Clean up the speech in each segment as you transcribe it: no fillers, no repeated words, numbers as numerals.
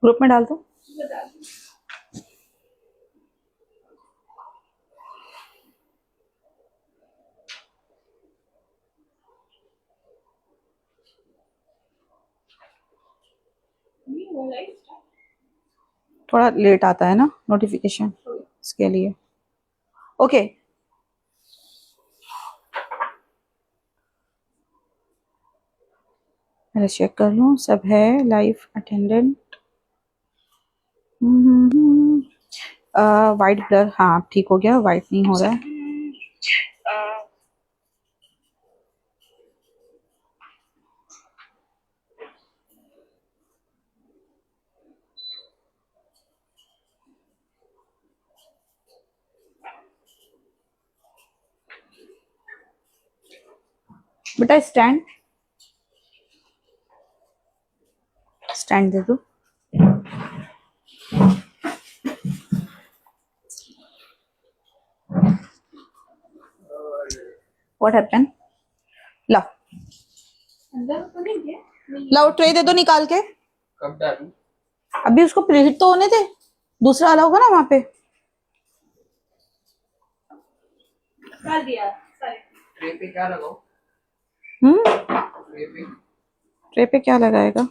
Group में डाल दो। थोड़ा लेट आता है ना नोटिफिकेशन, इसके लिए। ओके मैं चेक कर लूँ सब है लाइव अटेंडेंट। वाइट ब्लर, हाँ ठीक हो गया, वाइट नहीं हो रहा है। बेटा स्टैंड स्टैंड दे दो। What happen? ला लाओ ट्रे दे दो निकाल के। कब डालूं? अभी उसको प्रीहीट तो होने दे, दूसरा वाला होगा ना वहां पे। डाल दिया ट्रे पे क्या लगाऊं? ट्रे पे क्या लगाएगा?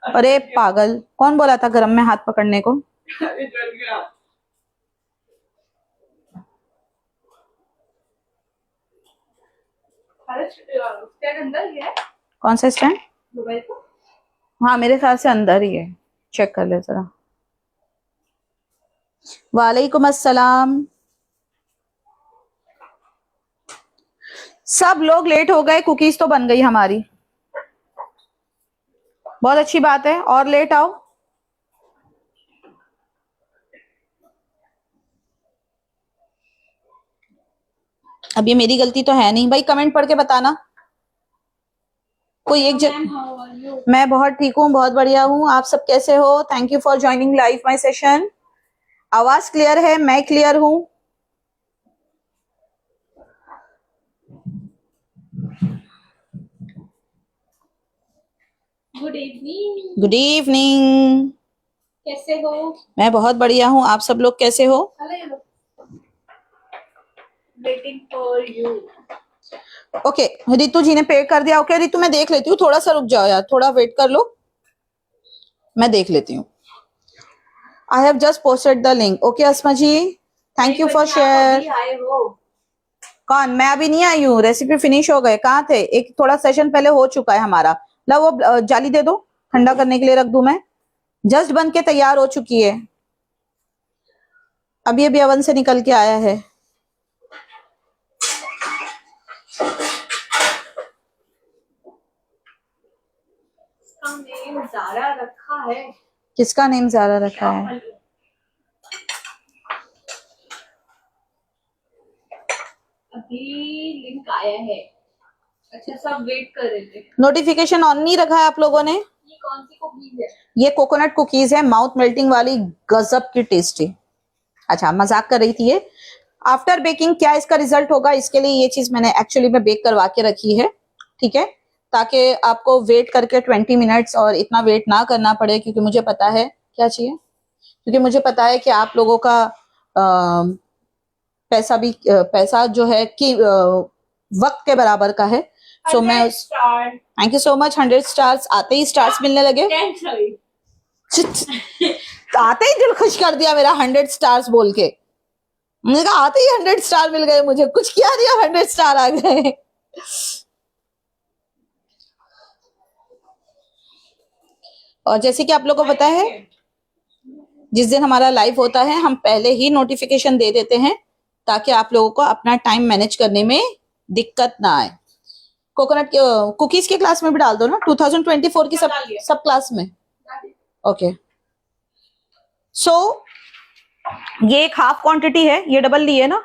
अरे पागल, कौन बोला था गरम में हाथ पकड़ने को? अरे जल गया। स्टैंड अंदर ही है। कौन सा स्टैंड? मोबाइल को। हाँ मेरे ख्याल से अंदर ही है, चेक कर ले जरा। वालेकुम अस्सलाम। सब लोग लेट हो गए, कुकीज तो बन गई हमारी, बहुत अच्छी बात है। और लेट आओ। अब ये मेरी गलती तो है नहीं भाई, कमेंट पढ़ के बताना कोई एक मैं बहुत ठीक हूँ, बहुत बढ़िया हूँ। आप सब कैसे हो? Thank you for joining live my session. आवाज क्लियर है? मैं क्लियर हूँ? Good evening. Good evening. कैसे हो? मैं बहुत बढ़िया हूँ, आप सब लोग कैसे हो? Waiting for you. Okay Ritu ji ने पे कर दिया। ओके रितु मैं देख लेती हूँ, थोड़ा सा रुक जाओ यार, थोड़ा वेट कर लो, मैं देख लेती हूँ। I have just posted the link. Okay Asma ji thank you for share. कौन? मैं अभी नहीं आई हूँ, रेसिपी फिनिश हो गए। कहाँ थे? एक थोड़ा सेशन पहले हो चुका है हमारा। ला वो जाली दे दो, ठंडा करने के लिए रख दूं मैं। जस्ट बन के तैयार हो चुकी है, अभी अभी ओवन से निकल के आया है। नेम ज़ारा रखा है। किसका नेम ज़ारा रखा है? अभी लिंक आया है। अच्छा सब वेट कर रहे थे। नोटिफिकेशन ऑन नहीं रखा है आप लोगों ने? ये कौन सी कुकीज है? ये कोकोनट कुकीज है, माउथ मेल्टिंग वाली, गजब की टेस्टी। अच्छा मजाक कर रही थी ये। आफ्टर बेकिंग क्या इसका रिजल्ट होगा, इसके लिए ये चीज मैंने एक्चुअली में बेक करवा के रखी है, ठीक है, ताकि आपको वेट करके 20 मिनट्स और इतना वेट ना करना पड़े, क्योंकि मुझे पता है क्या चाहिए, क्योंकि मुझे पता है कि आप लोगों का पैसा जो है कि वक्त के बराबर का है। सो मैं thank you so much. 100 stars आते ही स्टार्स मिलने लगे, आते ही दिल खुश कर दिया मेरा 100 स्टार्स बोल के। मैंने कहा आते ही 100 स्टार मिल गए, मुझे कुछ किया दिया 100 स्टार आ गए। और जैसे कि आप लोगों को पता है जिस दिन हमारा लाइव होता है हम पहले ही नोटिफिकेशन दे देते हैं, ताकि आप लोगों को अपना टाइम मैनेज करने में दिक्कत ना आए। कोकोनट कुकीज के क्लास में भी डाल दो ना, 2024 की सब क्लास में। ओके सो ये एक हाफ क्वांटिटी है, ये डबल ली है ना,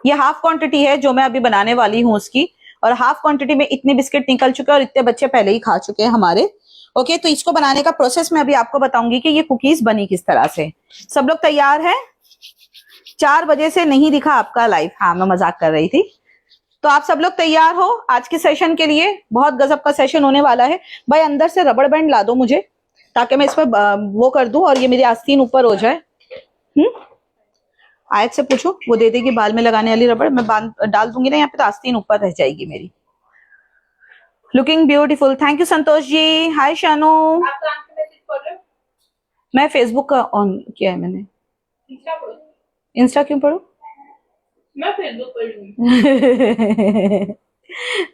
ये हाफ क्वांटिटी है जो मैं अभी बनाने वाली हूँ उसकी। और हाफ क्वांटिटी में इतने बिस्किट निकल चुके हैं और इतने बच्चे पहले ही खा चुके हैं हमारे। ओके तो इसको बनाने का प्रोसेस मैं अभी आपको बताऊंगी कि ये कुकीज बनी किस तरह से। सब लोग तैयार हैं? 4 बजे से नहीं दिखा आपका लाइव। हाँ मैं मजाक कर रही थी। तो आप सब लोग तैयार हो आज के सेशन के लिए? बहुत गजब का सेशन होने वाला है भाई। अंदर से रबड़ बैंड ला दो मुझे, ताकि मैं इसमें वो कर दूं और ये मेरी आस्तीन ऊपर हो जाए। आयत से पूछो, वो दे देगी बाल में लगाने वाली रबड़, मैं डाल दूंगी ना यहाँ पे, तो आस्तीन ऊपर रह जाएगी मेरी। Looking beautiful, thank you Santosh ji. हाय शानू। आप कहाँ से मैसेज पढ़ रहे हो? मैं फेसबुक का ऑन किया है मैंने। इंस्टा पढ़ो। इंस्टा क्यों पढ़ू? मैं फेसबुक पढ़ लूंगी।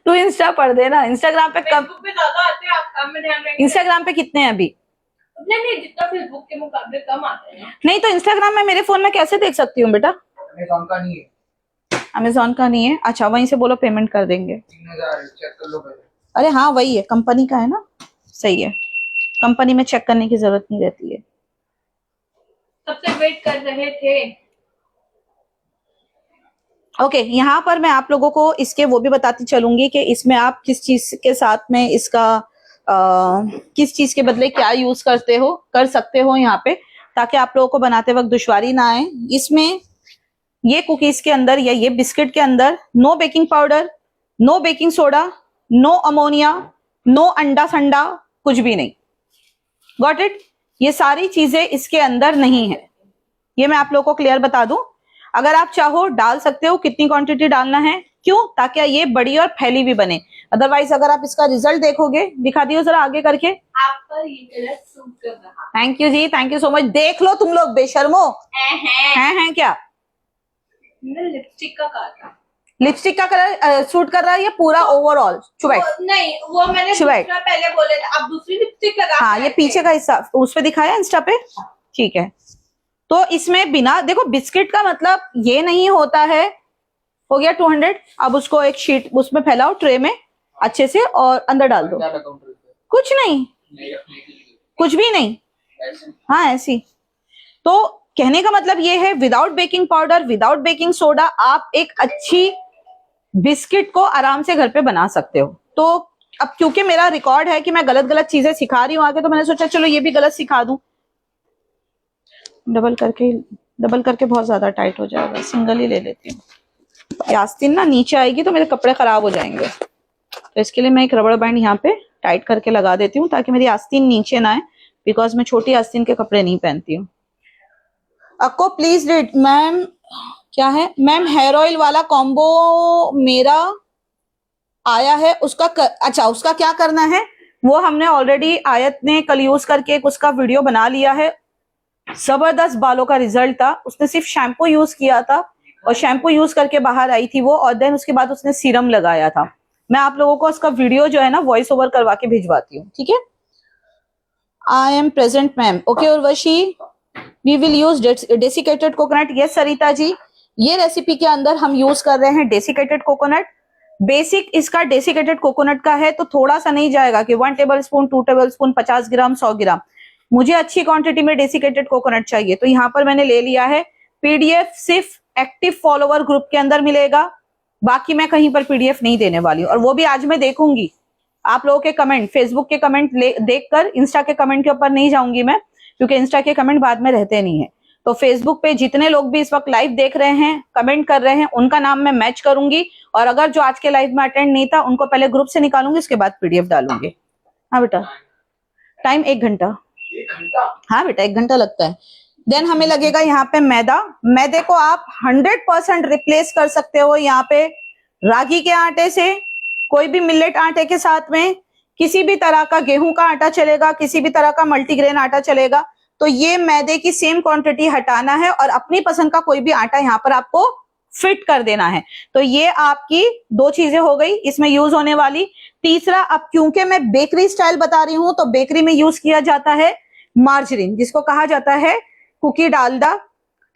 तू इंस्टा पढ़ देना। इंस्टाग्राम पे कम, फेसबुक पे ज्यादा आते हैं, आप काम में ध्यान रखेंगे। इंस्टाग्राम पे कितने हैं अभी? उतने नहीं जितना फेसबुक के मुकाबले कम आते हैं ना। नहीं तो इंस्टाग्राम में मेरे फोन में कैसे देख सकती हूँ बेटा? अमेज़न का नहीं है। अमेजोन का नहीं है? अच्छा, वहीं से बोलो पेमेंट कर देंगे। 3000 चेक कर लो पहले। अरे हाँ वही है, कंपनी का है ना, सही है। कंपनी में चेक करने की जरूरत नहीं रहती है। सबसे वेट कर रहे थे। ओके, यहाँ पर मैं आप लोगों को इसके वो भी बताती चलूंगी कि इसमें आप किस चीज के साथ में इसका किस चीज के बदले क्या यूज कर सकते हो यहाँ पे, ताकि आप लोगों को बनाते वक्त दुश्वारी ना आए। इसमें ये कुकीज के अंदर या ये बिस्किट के अंदर no baking powder, no baking soda, no ammonia, no अंडा संडा, कुछ भी नहीं। Got it? ये सारी चीजें इसके अंदर नहीं है। ये मैं आप लोगों को क्लियर बता दूं। अगर आप चाहो डाल सकते हो, कितनी क्वांटिटी डालना है, क्यों? ताकि ये बड़ी और फैली भी बने। अदरवाइज अगर आप इसका रिजल्ट देखोगे, दिखा दियो जरा आगे करके। आप पर ये कलर सूट कर रहा थैंक यू जी, थैंक यू सो मच। देख लो तुम लोग बेशर्मो। हैं क्या? लिपस्टिक का कहा। लिपस्टिक का कलर सूट कर रहा है या पूरा ओवरऑल? चुप नहीं, वो मैंने शुभ है। दूसरा पहले बोले थे, अब दूसरी लिपस्टिक लगा। हाँ, ये पीछे का हिस्सा उस पे दिखाया इंस्टा पे, ठीक है। तो इसमें बिना, देखो बिस्किट का मतलब ये नहीं होता है। हो गया 200। अब उसको एक शीट उसमें फैलाओ ट्रे में अच्छे से और अंदर डाल दो। क्या काउंटर पे? कुछ नहीं, नहीं रखने के लिए कुछ भी नहीं। ऐसे। हाँ ऐसी। तो कहने का मतलब ये है, without baking powder, without baking soda आप एक अच्छी बिस्किट को आराम से घर पे बना सकते हो। तो अब क्योंकि मेरा रिकॉर्ड है कि मैं गलत गलत चीजें सिखा रही हूँ आगे, तो मैंने सोचा चलो ये भी गलत सिखा दूं। डबल करके बहुत ज्यादा टाइट हो जाएगा, सिंगल ही ले लेती हूँ। आस्तीन ना नीचे आएगी तो मेरे कपड़े खराब हो जाएंगे, तो इसके लिए मैं एक रबड़ बैंड यहाँ पे टाइट करके लगा देती हूँ, ताकि मेरी आस्तीन नीचे ना आए, बिकॉज मैं छोटी आस्तीन के कपड़े नहीं पहनती हूँ। अक्को प्लीज रीड। मैम क्या है मैम? हेयर ऑयल वाला कॉम्बो मेरा आया है, उसका अच्छा उसका क्या करना है वो हमने ऑलरेडी आयत ने कल यूज करके एक उसका वीडियो बना लिया है। जबरदस्त बालों का रिजल्ट था। उसने सिर्फ शैम्पू यूज किया था और शैम्पू यूज करके बाहर आई थी वो, और देन उसके बाद उसने सीरम लगाया था। मैं आप लोगों को उसका वीडियो जो है ना वॉइस ओवर करवा के भिजवाती हूँ, ठीक है? I am present ma'am. Okay Urvashi, we will use desiccated coconut. Yes Sarita ji, ये रेसिपी के अंदर हम यूज कर रहे हैं डेसिकेटेड कोकोनट। बेसिक इसका डेसिकेटेड कोकोनट का है, तो थोड़ा सा नहीं जाएगा कि 1 tablespoon, 2 tablespoon, 50 gram, 100 gram. मुझे अच्छी क्वांटिटी में डेसिकेटेड कोकोनट चाहिए, तो यहाँ पर मैंने ले लिया है। पीडीएफ सिर्फ एक्टिव फॉलोवर ग्रुप के अंदर मिलेगा, बाकी मैं कहीं पर पीडीएफ नहीं देने वाली हूँ। और वो भी आज मैं देखूंगी आप लोगों के कमेंट, फेसबुक के कमेंट देखकर इंस्टा के कमेंट के ऊपर नहीं जाऊंगी मैं, क्योंकि इंस्टा के कमेंट बाद में रहते नहीं है। तो फेसबुक पे जितने लोग भी इस वक्त लाइव देख रहे हैं, कमेंट कर रहे हैं, उनका नाम मैं मैच करूंगी, और अगर जो आज के लाइव में अटेंड नहीं था उनको पहले ग्रुप से निकालूंगी, उसके बाद पीडीएफ डालूंगी। हाँ बेटा, टाइम 1 घंटा। 1 घंटा? हाँ बेटा 1 घंटा लगता है। देन हमें लगेगा यहाँ पे मैदा। मैदे को आप 100% रिप्लेस कर सकते हो यहाँ पे रागी के आटे से, कोई भी मिलेट आटे के साथ में, किसी भी तरह का गेहूं का आटा चलेगा, किसी भी तरह का मल्टीग्रेन आटा चलेगा। तो ये मैदे की सेम क्वांटिटी हटाना है और अपनी पसंद का कोई भी आटा यहाँ पर आपको फिट कर देना है। तो ये आपकी 2 चीजें हो गई इसमें यूज होने वाली। तीसरा, अब क्योंकि मैं बेकरी स्टाइल बता रही हूं, तो बेकरी में यूज किया जाता है मार्जरीन, जिसको कहा जाता है कुकी डालडा,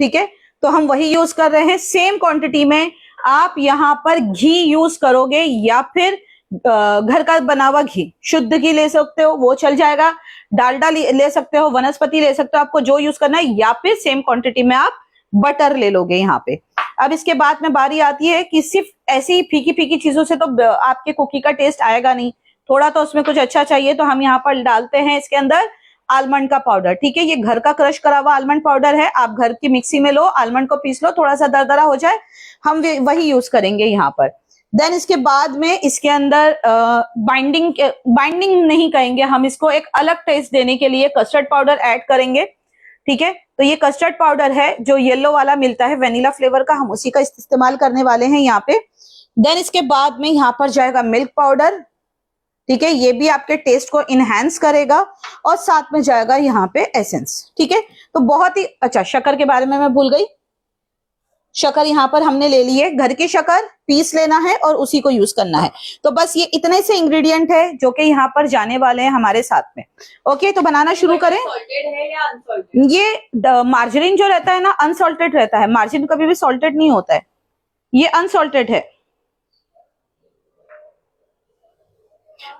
ठीक है? तो हम वही यूज कर रहे हैं। सेम क्वांटिटी में आप यहाँ पर घी यूज करोगे, या फिर घर का बना हुआ घी, शुद्ध घी ले सकते हो, वो चल जाएगा। डालडा ले सकते हो, वनस्पति ले सकते हो, आपको जो यूज करना है, या फिर सेम क्वांटिटी में आप बटर ले लोगे यहाँ पे। अब इसके बाद में बारी आती है कि सिर्फ ऐसी फीकी फीकी चीजों से तो आपके कुकी का टेस्ट आएगा नहीं, थोड़ा तो उसमें कुछ अच्छा चाहिए। तो हम यहाँ पर डालते हैं इसके अंदर आलमंड का पाउडर, ठीक है? ये घर का क्रश करा हुआ आलमंड पाउडर है, आप घर की मिक्सी में लो, आलमंड को पीस लो, थोड़ा सा दरदरा हो जाए, हम वही यूज करेंगे यहाँ पर। देन इसके बाद में इसके अंदर बाइंडिंग नहीं कहेंगे हम इसको, एक अलग टेस्ट देने के लिए कस्टर्ड पाउडर ऐड करेंगे। ठीक है, तो ये कस्टर्ड पाउडर है जो येलो वाला मिलता है वेनिला फ्लेवर का, हम उसी का इस्तेमाल करने वाले हैं यहाँ पे। देन इसके बाद में यहाँ पर जाएगा मिल्क पाउडर। ठीक है, ये भी आपके टेस्ट को इनहेंस करेगा। और साथ में जाएगा यहाँ पे एसेंस। ठीक है, तो बहुत ही अच्छा, शक्कर के बारे में मैं भूल गई। शक्कर यहाँ पर हमने ले ली है, घर की शक्कर पीस लेना है और उसी को यूज करना है। तो बस ये इतने से इंग्रेडिएंट है जो कि यहाँ पर जाने वाले हैं हमारे साथ में। ओके, तो बनाना शुरू करें। सॉल्टेड है या अनसॉल्टेड? ये मार्जरीन जो रहता है ना, अनसॉल्टेड रहता है। मार्जरीन कभी भी सॉल्टेड नहीं होता है, ये अनसॉल्टेड है।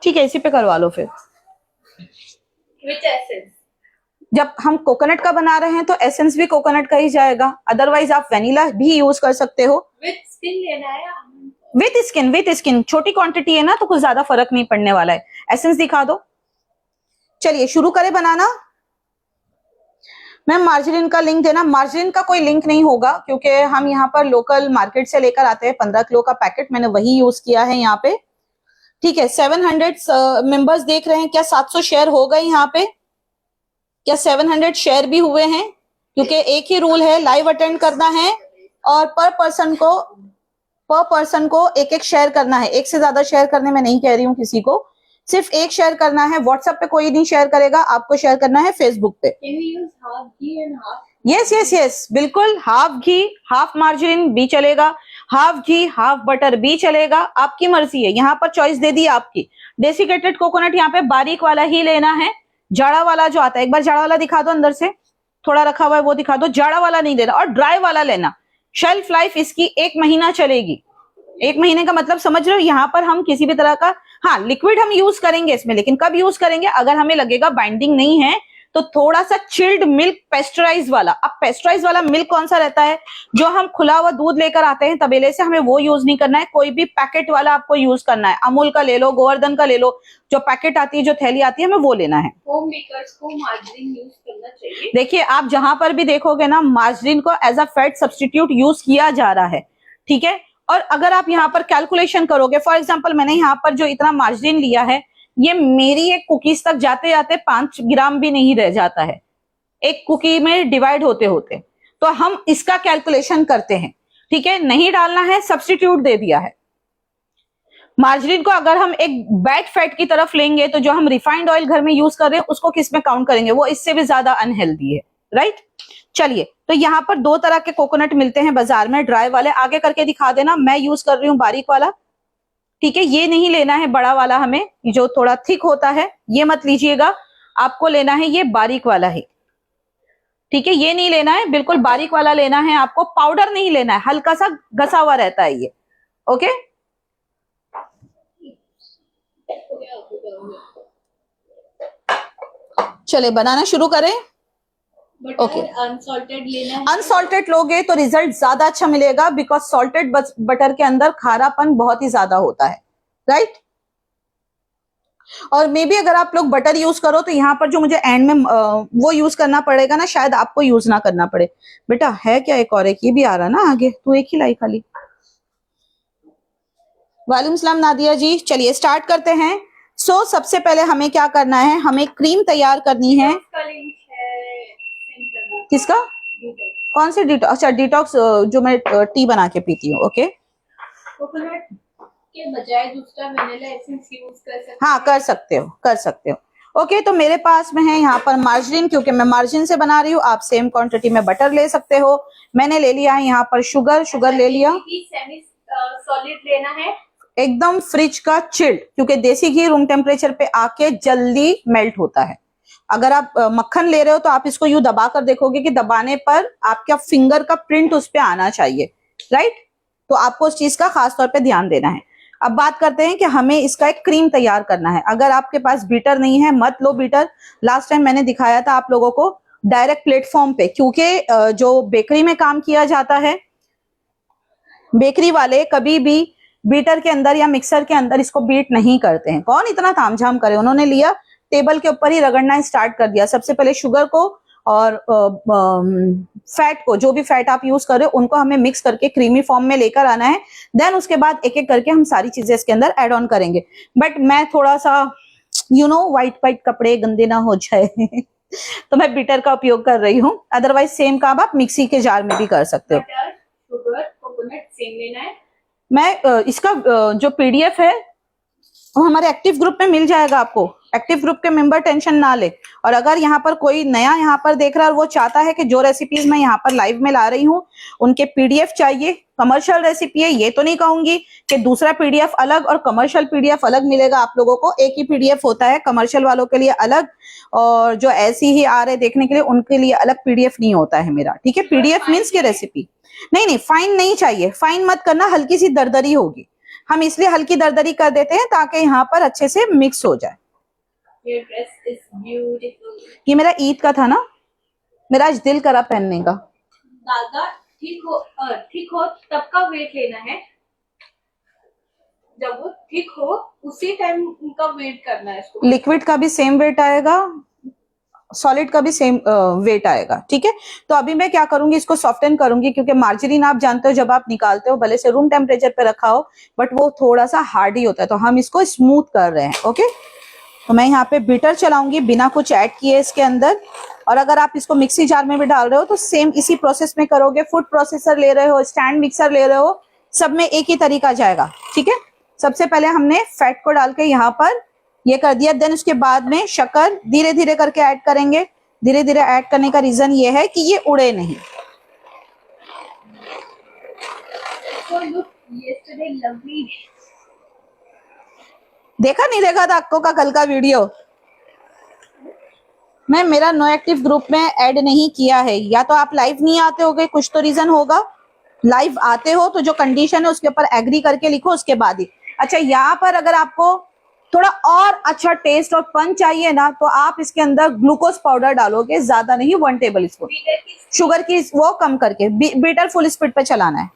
ठीक है, इसी पे करवा लो फिर। विच एसेंस? जब हम कोकोनट का बना रहे हैं तो एसेंस भी कोकोनट का ही जाएगा, अदरवाइज आप वेनिला भी यूज कर सकते हो। विथ स्किन लेना है? विथ स्किन छोटी क्वांटिटी है ना, तो कुछ ज्यादा फर्क नहीं पड़ने वाला है। एसेंस दिखा दो। चलिए शुरू करें बनाना। मैम मार्जरीन का लिंक देना। मार्जरीन का कोई लिंक नहीं होगा क्योंकि हम यहाँ पर लोकल मार्केट से लेकर आते हैं। 15 किलो का पैकेट मैंने वही यूज किया है यहाँ पे। ठीक है, 700 मेंबर्स देख रहे हैं। क्या 700 शेयर हो गए यहाँ पे? क्या 700 शेयर भी हुए हैं? क्योंकि एक ही रूल है, लाइव अटेंड करना है और पर पर्सन को एक एक शेयर करना है। एक से ज्यादा शेयर करने में नहीं कह रही हूँ किसी को, सिर्फ एक शेयर करना है। व्हाट्सएप पे कोई नहीं शेयर करेगा, आपको शेयर करना है फेसबुक पे। Can we use half ghee and half? Yes बिल्कुल, हाफ घी हाफ मार्जरीन भी चलेगा, हाफ घी हाफ बटर भी चलेगा, आपकी मर्जी है। यहाँ पर चॉइस दे दी आपकी। डेसिकेटेड कोकोनट यहाँ पे बारीक वाला ही लेना है। जाड़ा वाला जो आता है, एक बार जाड़ा वाला दिखा दो, अंदर से थोड़ा रखा हुआ है वो दिखा दो। जाड़ा वाला नहीं लेना और ड्राई वाला लेना। शेल्फ लाइफ इसकी 1 महीना चलेगी। 1 महीने का मतलब समझ रहे हो? यहाँ पर हम किसी भी तरह का, हाँ लिक्विड हम यूज करेंगे इसमें, लेकिन कब यूज करेंगे? अगर हमें लगेगा बाइंडिंग नहीं है तो थोड़ा सा चिल्ड मिल्क पेस्चराइज वाला। अब पेस्चराइज वाला मिल्क कौन सा रहता है? जो हम खुला हुआ दूध लेकर आते हैं तबेले से, हमें वो यूज नहीं करना है। कोई भी पैकेट वाला आपको यूज करना है। अमूल का ले लो, गोवर्धन का ले लो, जो पैकेट आती है, जो थैली आती है, हमें वो लेना है। होम मेकर्स को मार्जरीन यूज करना चाहिए। देखिए, आप जहां पर भी देखोगे ना, मार्जरीन को as a fat substitute use किया जा रहा है। ठीक है, और अगर आप यहाँ पर कैलकुलेशन करोगे, फॉर एग्जाम्पल मैंने यहाँ पर जो इतना मार्जरीन लिया है, ये मेरी एक कुकीज तक जाते जाते 5 ग्राम भी नहीं रह जाता है एक कुकी में डिवाइड होते होते। तो हम इसका कैलकुलेशन करते हैं। ठीक है, नहीं डालना है, सब्सटीट्यूट दे दिया है। मार्जरीन को अगर हम एक बैड फैट की तरफ लेंगे तो जो हम रिफाइंड ऑयल घर में यूज कर रहे हैं उसको किस में काउंट करेंगे? वो इससे भी ज्यादा अनहेल्दी है, राइट। चलिए, तो यहाँ पर 2 तरह के कोकोनट मिलते हैं बाजार में, ड्राई वाले। आगे करके दिखा देना, मैं यूज कर रही हूँ बारीक वाला। ठीक है, ये नहीं लेना है बड़ा वाला, हमें जो थोड़ा थिक होता है ये मत लीजिएगा, आपको लेना है ये बारीक वाला ही। ठीक है, ये नहीं लेना है, बिल्कुल बारीक वाला लेना है आपको। पाउडर नहीं लेना है, हल्का सा घसा हुआ रहता है ये। ओके, चले बनाना शुरू करें। But Okay. अनसॉल्टेड लेना है। अनसॉल्टेड लोगे तो रिजल्ट ज्यादा अच्छा मिलेगा, बिकॉज सॉल्टेड बटर के अंदर खारापन बहुत ही ज्यादा होता है, राइट। और मे बी अगर आप लोग बटर यूज करो तो यहाँ पर जो मुझे एंड में वो यूज करना पड़ेगा ना, शायद आपको यूज ना करना पड़े। बेटा है क्या एक और? एक ये भी आ रहा ना आगे, तू एक ही लाई खाली। वालेकुम सलाम नादिया जी। चलिए स्टार्ट करते हैं। सो सबसे पहले हमें क्या करना है? हमें क्रीम तैयार करनी है। उसका लिंक है, सेंड करना। किसका? डिटेल। कौन से डिटॉक्स? अच्छा, डिटॉक्स जो मैं टी बना के पीती हूँ। ओके, कोकोनट के बजाय दूसरा वेनिला एसेंस यूज कर सकते हैं। हाँ कर सकते हो। ओके, तो मेरे पास में है यहाँ पर मार्जरीन, क्योंकि मैं मार्जिन से बना रही हूँ। आप सेम क्वांटिटी में बटर ले सकते हो। मैंने ले लिया है यहाँ पर शुगर ले लिया। सेमी सॉलिड लेना है, एकदम फ्रिज का चिल्ड, क्योंकि देसी घी रूम टेम्परेचर पे आके जल्दी मेल्ट होता है। अगर आप मक्खन ले रहे हो तो आप इसको यूं दबा कर देखोगे कि दबाने पर आपका फिंगर का प्रिंट उस पे आना चाहिए, राइट। तो आपको उस चीज का खास तौर पे ध्यान देना है। अब बात करते हैं कि हमें इसका एक क्रीम तैयार करना है। अगर आपके पास बीटर नहीं है, मत लो बीटर। लास्ट टाइम मैंने दिखाया था आप लोगों को डायरेक्ट प्लेटफॉर्म पे, क्योंकि जो बेकरी में काम किया जाता है, बेकरी वाले कभी भी बीटर के अंदर या मिक्सर के अंदर इसको बीट नहीं करते हैं। कौन इतना तामझाम करे? उन्होंने लिया, टेबल के ऊपर ही रगड़ना स्टार्ट कर दिया। सबसे पहले शुगर को और फैट को, जो भी फैट आप यूज कर रहे हो उनको हमें मिक्स करके क्रीमी फॉर्म में लेकर आना है। देन उसके बाद एक एक करके हम सारी चीजें इसके अंदर ऐड ऑन करेंगे। बट मैं थोड़ा सा वाइट कपड़े गंदे ना हो जाए तो मैं बीटर का उपयोग कर रही हूँ। अदरवाइज सेम काम आप मिक्सी के जार में भी कर सकते हो। बटर, शुगर, कोकोनट सेम लेना है। मैं इसका जो पीडीएफ है वो हमारे एक्टिव ग्रुप में मिल जाएगा आपको। एक्टिव ग्रुप के मेंबर टेंशन ना ले। और अगर यहाँ पर कोई नया यहाँ पर देख रहा है और वो चाहता है कि जो रेसिपीज मैं यहाँ पर लाइव में ला रही हूँ उनके पीडीएफ चाहिए, कमर्शियल रेसिपी है, ये तो नहीं कहूंगी कि दूसरा पीडीएफ अलग और कमर्शियल पीडीएफ अलग मिलेगा आप लोगों को। एक ही पीडीएफ होता है, कमर्शियल वालों के लिए अलग और जो ऐसी ही आ रहे देखने के लिए उनके लिए अलग पीडीएफ नहीं होता है मेरा। ठीक है, पीडीएफ मीन्स की रेसिपी। नहीं, फाइन नहीं चाहिए, फाइन मत करना, हल्की सी दरदरी होगी। हम इसलिए हल्की दरदरी कर देते हैं ताकि यहाँ पर अच्छे से मिक्स हो जाए। Your dress is beautiful. ये मेरा ईद का था ना, मेरा आज दिल करा पहनने का। धागा ठीक हो तब का वेट लेना है। जब वो ठीक हो उसी टाइम उनका वेट करना है इसको। लिक्विड का भी सेम वेट आएगा, सॉलिड का भी सेम वेट आएगा। ठीक है, तो अभी मैं क्या करूंगी, इसको सॉफ्टन करूंगी क्योंकि मार्जरीन आप जानते हो जब आप निकालते हो भले से रूम टेम्परेचर पे रखा हो बट वो थोड़ा सा हार्ड ही होता है, तो हम इसको स्मूथ कर रहे हैं। ओके, तो मैं यहाँ पे बीटर चलाऊंगी बिना कुछ ऐड किए इसके अंदर। और अगर आप इसको मिक्सी जार में भी डाल रहे हो तो सेम इसी प्रोसेस में करोगे। फूड प्रोसेसर ले रहे हो, स्टैंड मिक्सर ले रहे हो, सब में एक ही तरीका जाएगा। ठीक है, सबसे पहले हमने फैट को डाल के यहाँ पर ये कर दिया। देन उसके बाद में शक्कर धीरे धीरे करके ऐड करेंगे। धीरे धीरे ऐड करने का रीजन ये है कि ये उड़े नहीं। So look yesterday lovely. देखा नहीं देखा था अक्को का कल का वीडियो? मैं मेरा नो एक्टिव ग्रुप में ऐड नहीं किया है। या तो आप लाइव नहीं आते होगे, कुछ तो रीजन होगा। लाइव आते हो तो जो कंडीशन है उसके ऊपर एग्री करके लिखो उसके बाद ही। अच्छा, यहाँ पर अगर आपको थोड़ा और अच्छा टेस्ट और पंच चाहिए ना तो आप इसके अंदर ग्लूकोज पाउडर डालोगे, ज्यादा नहीं, 1 टेबल स्पून। शुगर की वो कम करके बीटर फुल स्पीड पे चलाना है।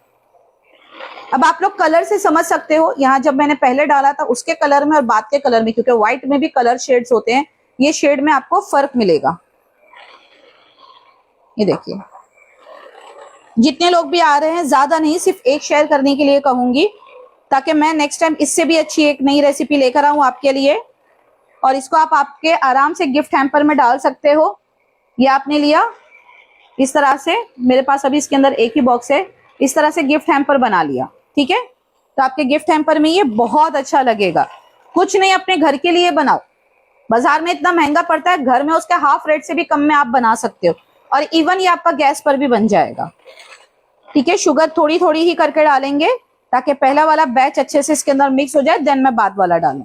अब आप लोग कलर से समझ सकते हो, यहाँ जब मैंने पहले डाला था उसके कलर में और बाद के कलर में, क्योंकि व्हाइट में भी कलर शेड्स होते हैं, ये शेड में आपको फर्क मिलेगा। ये देखिए, जितने लोग भी आ रहे हैं ज्यादा नहीं, सिर्फ एक शेयर करने के लिए कहूंगी ताकि मैं नेक्स्ट टाइम इससे भी अच्छी एक नई रेसिपी लेकर आऊं आपके लिए। और इसको आप आपके आराम से गिफ्ट हैम्पर में डाल सकते हो। ये आपने लिया इस तरह से, मेरे पास अभी इसके अंदर एक ही बॉक्स है, इस तरह से गिफ्ट हैम्पर बना लिया। ठीक है, तो आपके गिफ्ट हैम्पर में ये बहुत अच्छा लगेगा। कुछ नहीं, अपने घर के लिए बनाओ। बाजार में इतना महंगा पड़ता है, घर में उसके हाफ रेट से भी कम में आप बना सकते हो। और इवन ये आपका गैस पर भी बन जाएगा। ठीक है, शुगर थोड़ी थोड़ी ही करके डालेंगे ताकि पहला वाला बैच अच्छे से इसके अंदर मिक्स हो जाए, देन मैं बाद वाला डालूं।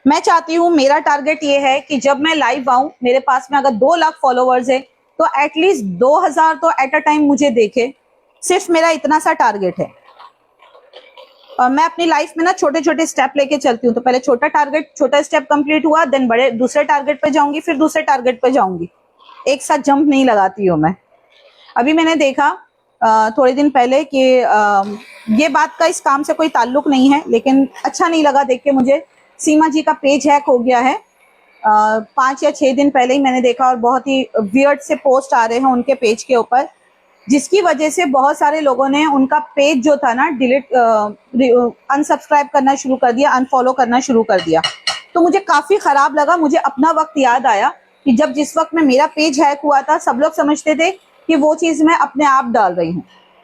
मैं चाहती हूं, मेरा टारगेट ये है कि जब मैं लाइव आऊं, मेरे पास में अगर 2 लाख फॉलोवर्स है तो एटलीस्ट 2000 तो एट अ टाइम मुझे देखे। सिर्फ मेरा इतना सा टारगेट है। और मैं अपनी लाइफ में ना छोटे छोटे स्टेप लेके चलती हूँ। तो पहले छोटा स्टेप कंप्लीट हुआ, देन बड़े दूसरे टारगेट पे जाऊंगी, फिर दूसरे टारगेट पे जाऊंगी। एक साथ जंप नहीं लगाती हूँ मैं। अभी मैंने देखा थोड़े दिन पहले कि ये बात का इस काम से कोई ताल्लुक नहीं है, लेकिन अच्छा नहीं लगा देख के मुझे। सीमा जी का पेज हैक हो गया है। 5 या 6 दिन पहले ही मैंने देखा और बहुत ही वियर्ड से पोस्ट आ रहे हैं उनके पेज के ऊपर, जिसकी वजह से बहुत सारे लोगों ने उनका पेज जो था ना डिलीट अनसब्सक्राइब करना शुरू कर दिया, अनफॉलो करना शुरू कर दिया। तो मुझे काफी खराब लगा। मुझे अपना वक्त याद आया कि जब जिस वक्त में मेरा पेज हैक हुआ था, सब लोग समझते थे कि वो चीज मैं अपने आप डाल रही हूँ।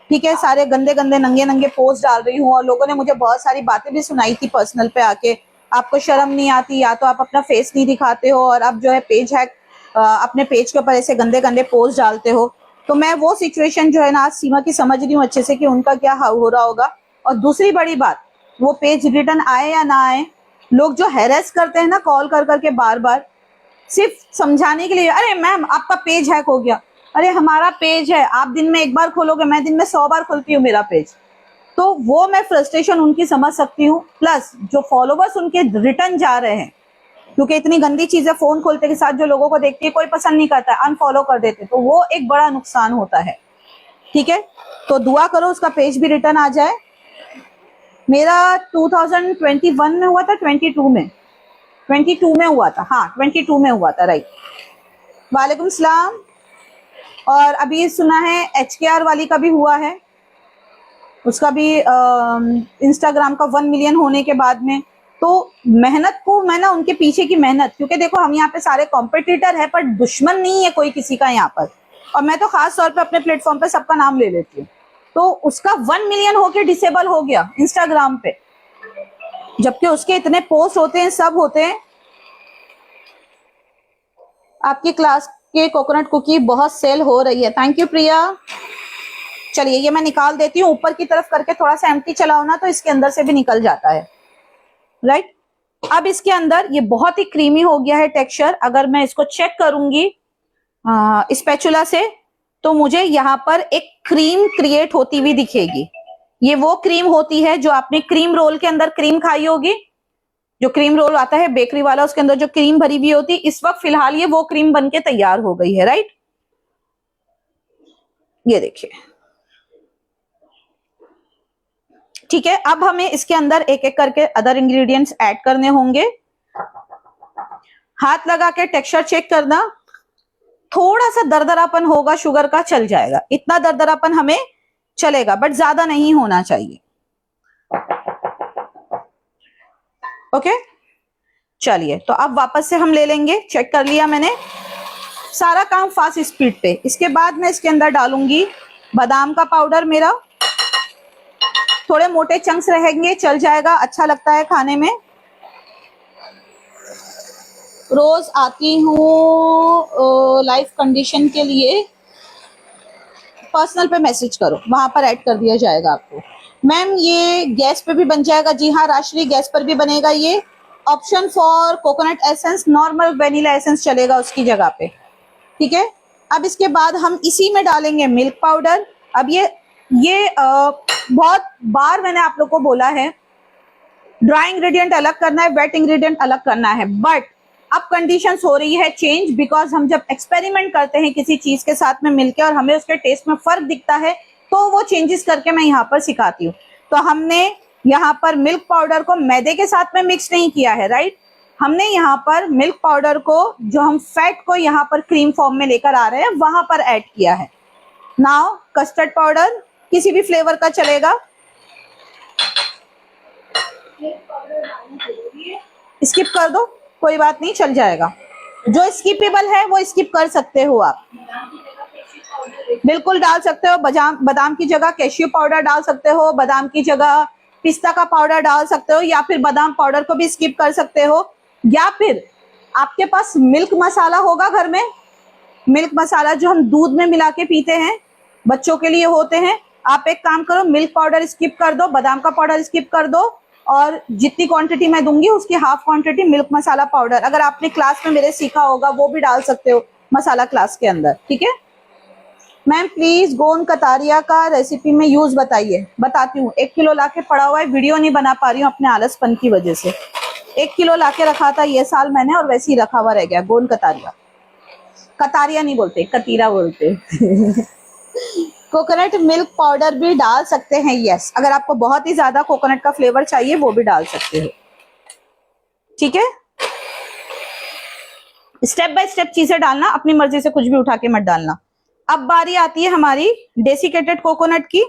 ठीक है, सारे गंदे गंदे नंगे नंगे पोस्ट डाल रही हूँ। और लोगों ने मुझे बहुत सारी बातें भी सुनाई थी पर्सनल पे आके, आपको शर्म नहीं आती, या तो आप अपना फेस नहीं दिखाते हो और आप जो है पेज हैक अपने पेज के ऊपर ऐसे गंदे गंदे पोस्ट डालते हो। तो मैं वो सिचुएशन जो है ना आज सीमा की समझ रही हूँ अच्छे से कि उनका क्या हो रहा होगा। और दूसरी बड़ी बात, वो पेज रिटर्न आए या ना आए, लोग जो हैरेस करते हैं ना कॉल कर करके बार बार, सिर्फ समझाने के लिए, अरे मैम आपका पेज हैक हो गया। अरे हमारा पेज है, आप दिन में 1 बार खोलोगे, मैं दिन में 100 बार खोलती हूँ मेरा पेज। तो वो मैं फ्रस्ट्रेशन उनकी समझ सकती हूँ। प्लस जो फॉलोवर्स उनके रिटर्न जा रहे हैं, क्योंकि इतनी गंदी चीजें फोन खोलते के साथ जो लोगों को देखती है कोई पसंद नहीं करता है, अनफॉलो कर देते, तो वो एक बड़ा नुकसान होता है। ठीक है, तो दुआ करो उसका पेज भी रिटर्न आ जाए। मेरा 2021 में हुआ था, 22 में 22 में हुआ था, हाँ 22 में हुआ था, राइट। वालेकुम सलाम। और अभी सुना है HKR वाली का भी हुआ है, उसका भी इंस्टाग्राम का 1 मिलियन होने के बाद में। तो मेहनत को मैं ना, उनके पीछे की मेहनत, क्योंकि देखो हम यहाँ पे सारे कॉम्पिटिटर है पर दुश्मन नहीं है कोई किसी का यहाँ पर। और मैं तो खास तौर पे अपने प्लेटफॉर्म पे सबका नाम ले लेती हूँ। तो उसका 1 मिलियन होके डिसेबल हो गया इंस्टाग्राम पे, जबकि उसके इतने पोस्ट होते हैं, सब होते हैं। आपकी क्लास के कोकोनट कुकी बहुत सेल हो रही है, थैंक यू प्रिया। चलिए ये मैं निकाल देती हूँ, ऊपर की तरफ करके थोड़ा सा एम्प्टी चलाओ ना तो इसके अंदर से भी निकल जाता है, राइट। अब इसके अंदर ये बहुत ही क्रीमी हो गया है टेक्सचर। अगर मैं इसको चेक करूंगी स्पैचुला से तो मुझे यहाँ पर एक क्रीम क्रिएट होती हुई दिखेगी। ये वो क्रीम होती है जो आपने क्रीम रोल के अंदर क्रीम खाई होगी, जो क्रीम रोल आता है बेकरी वाला, उसके अंदर जो क्रीम भरी हुई होती है। इस वक्त फिलहाल ये वो क्रीम बनके तैयार हो गई है, राइट। ये देखिए, ठीक है। अब हमें इसके अंदर एक एक करके अदर इंग्रेडिएंट्स ऐड करने होंगे। हाथ लगा के टेक्सचर चेक करना, थोड़ा सा दरदरापन होगा शुगर का, चल जाएगा। इतना दरदरापन हमें चलेगा बट ज्यादा नहीं होना चाहिए, ओके। चलिए तो अब वापस से हम ले लेंगे, चेक कर लिया मैंने, सारा काम फास्ट स्पीड पे। इसके बाद मैं इसके अंदर डालूंगी बादाम का पाउडर। मेरा थोड़े मोटे चंक्स रहेंगे, चल जाएगा, अच्छा लगता है खाने में। रोज आती हूँ लाइफ कंडीशन के लिए, पर्सनल पे मैसेज करो, वहां पर ऐड कर दिया जाएगा आपको। मैम ये गैस पे भी बन जाएगा? जी हाँ राशि, गैस पर भी बनेगा। ये option for coconut essence, normal vanilla essence चलेगा उसकी जगह पे, ठीक है। अब इसके बाद हम इसी में डालेंगे मिल्क पाउडर। अब ये बहुत बार मैंने आप लोग को बोला है, ड्राई इंग्रेडिएंट अलग करना है, वेट इंग्रेडिएंट अलग करना है, बट अब कंडीशंस हो रही है चेंज, बिकॉज हम जब एक्सपेरिमेंट करते हैं किसी चीज के साथ में मिलके और हमें उसके टेस्ट में फर्क दिखता है तो वो चेंजेस करके मैं यहाँ पर सिखाती हूँ। तो हमने यहाँ पर मिल्क पाउडर को मैदे के साथ में मिक्स नहीं किया है, राइट। हमने यहाँ पर मिल्क पाउडर को, जो हम फैट को यहाँ पर क्रीम फॉर्म में लेकर आ रहे हैं, वहां पर ऐड किया है। नाउ कस्टर्ड पाउडर किसी भी फ्लेवर का चलेगा, स्किप कर दो, कोई बात नहीं, चल जाएगा। जो स्किपेबल है वो स्किप कर सकते हो आप, बिल्कुल डाल सकते हो। बादाम की जगह कैश्यू पाउडर डाल सकते हो, बादाम की जगह पिस्ता का पाउडर डाल सकते हो, या फिर बादाम पाउडर को भी स्किप कर सकते हो। या फिर आपके पास मिल्क मसाला होगा घर में, मिल्क मसाला जो हम दूध में मिला के पीते हैं, बच्चों के लिए होते हैं। आप एक काम करो, मिल्क पाउडर स्किप कर दो, बादाम का पाउडर स्किप कर दो, और जितनी क्वांटिटी मैं दूंगी उसकी हाफ क्वांटिटी मिल्क मसाला पाउडर, अगर आपने क्लास में मेरे सीखा होगा वो भी डाल सकते हो मसाला क्लास के अंदर, ठीक है। मैम प्लीज गोंद कतारिया का रेसिपी में यूज बताइए। बताती हूँ, 1 किलो लाके पड़ा हुआ है, वीडियो नहीं बना पा रही हूँ अपने आलसपन की वजह से। 1 किलो लाके रखा था ये साल मैंने, और वैसे ही रखा हुआ रह गया। गोंद कतारिया, कतारिया नहीं बोलते, कतीरा बोलते। कोकोनट मिल्क पाउडर भी डाल सकते हैं, यस। अगर आपको बहुत ही ज्यादा कोकोनट का फ्लेवर चाहिए वो भी डाल सकते हो, ठीक है। स्टेप बाय स्टेप चीजें डालना, अपनी मर्जी से कुछ भी उठा के मत डालना। अब बारी आती है हमारी डेसिकेटेड कोकोनट की,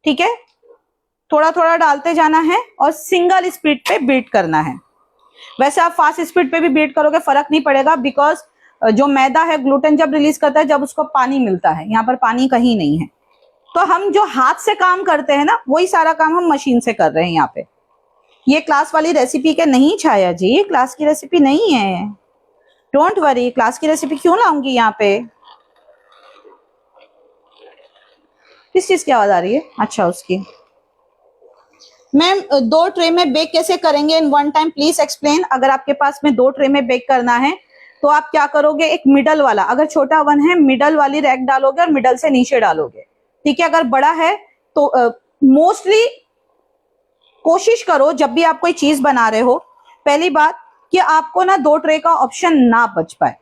ठीक है। थोड़ा थोड़ा डालते जाना है और सिंगल स्पीड पे बीट करना है। वैसे आप फास्ट स्पीड पे भी बीट करोगे फर्क नहीं पड़ेगा, बिकॉज जो मैदा है ग्लूटेन जब रिलीज करता है जब उसको पानी मिलता है, यहाँ पर पानी कहीं नहीं है। तो हम जो हाथ से काम करते हैं ना, वही सारा काम हम मशीन से कर रहे हैं यहाँ पे। ये क्लास वाली रेसिपी के नहीं छाया जी, ये क्लास की रेसिपी नहीं है, डोंट वरी। क्लास की रेसिपी क्यों लाऊंगी यहाँ पे? किस चीज की आवाज आ रही है? अच्छा उसकी। मैम 2 ट्रे में बेक कैसे करेंगे इन 1 टाइम, प्लीज एक्सप्लेन। अगर आपके पास में 2 ट्रे में बेक करना है तो आप क्या करोगे, एक मिडल वाला, अगर छोटा वन है मिडल वाली रैक डालोगे और मिडल से नीचे डालोगे, ठीक है। अगर बड़ा है तो मोस्टली कोशिश करो जब भी आप कोई चीज बना रहे हो, पहली बात कि आपको ना 2 ट्रे का ऑप्शन ना बच पाए,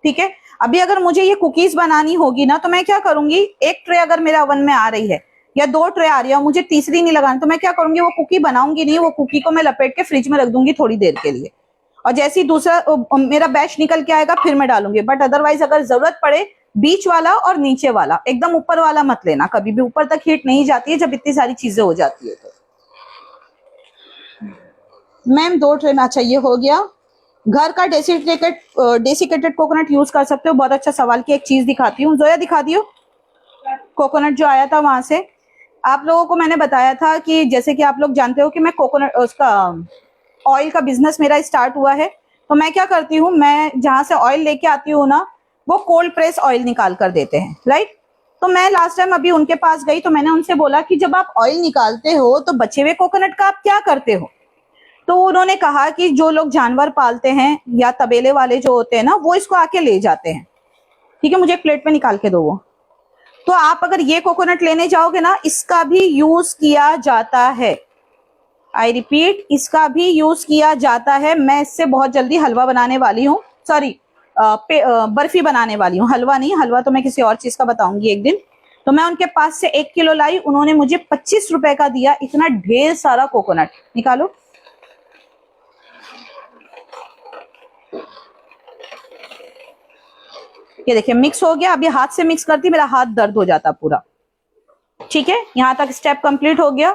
ठीक है। अभी अगर मुझे ये कुकीज बनानी होगी ना तो मैं क्या करूंगी, 1 ट्रे अगर मेरा ओवन में आ रही है या 2 ट्रे आ रही है, मुझे तीसरी नहीं लगानी, तो मैं क्या करूंगी, वो कुकी बनाऊंगी नहीं, वो कुकी को मैं लपेट के फ्रिज में रख दूंगी थोड़ी देर के लिए, और जैसे ही दूसरा मेरा बैच निकल के आएगा फिर मैं डालूंगी। बट अदरवाइज अगर जरूरत पड़े बीच वाला और नीचे वाला, एकदम ऊपर वाला मत लेना, कभी भी ऊपर तक हीट नहीं जाती है जब इतनी सारी चीजें हो जाती है तो। मैम 2 ट्रे में, अच्छा ये हो गया। घर का डेसिकेटेड कोकोनट यूज कर सकते हो। बहुत अच्छा सवाल की, एक चीज दिखाती हूँ, जोया दिखा दियो कोकोनट जो आया था वहां से। आप लोगों को मैंने बताया था कि जैसे कि आप लोग जानते हो कि मैं कोकोनट उसका ऑयल का बिजनेस मेरा स्टार्ट हुआ है। तो मैं क्या करती हूँ, मैं जहां से ऑयल लेके आती हूँ ना, वो कोल्ड प्रेस ऑयल निकाल कर देते हैं, राइट। तो मैं लास्ट टाइम अभी उनके पास गई तो मैंने उनसे बोला कि जब आप ऑयल निकालते हो तो बचे हुए कोकोनट का आप क्या करते हो। तो उन्होंने कहा कि जो लोग जानवर पालते हैं या तबेले वाले जो होते हैं ना, वो इसको आके ले जाते हैं। ठीक है, मुझे एक प्लेट में निकाल के दो वो। तो आप अगर ये कोकोनट लेने जाओगे ना, इसका भी यूज किया जाता है। आई रिपीट, इसका भी यूज किया जाता है। मैं इससे बहुत जल्दी हलवा बनाने वाली हूँ, सॉरी बर्फी बनाने वाली हूँ। हलवा नहीं, हलवा तो मैं किसी और चीज का बताऊंगी एक दिन। तो मैं उनके पास से 1 किलो लाई, उन्होंने मुझे 25 रुपए का दिया। इतना ढेर सारा कोकोनट निकालो। ये देखिए मिक्स हो गया। अभी हाथ से मिक्स करती, मेरा हाथ दर्द हो जाता पूरा। ठीक है, यहां तक स्टेप कंप्लीट हो गया।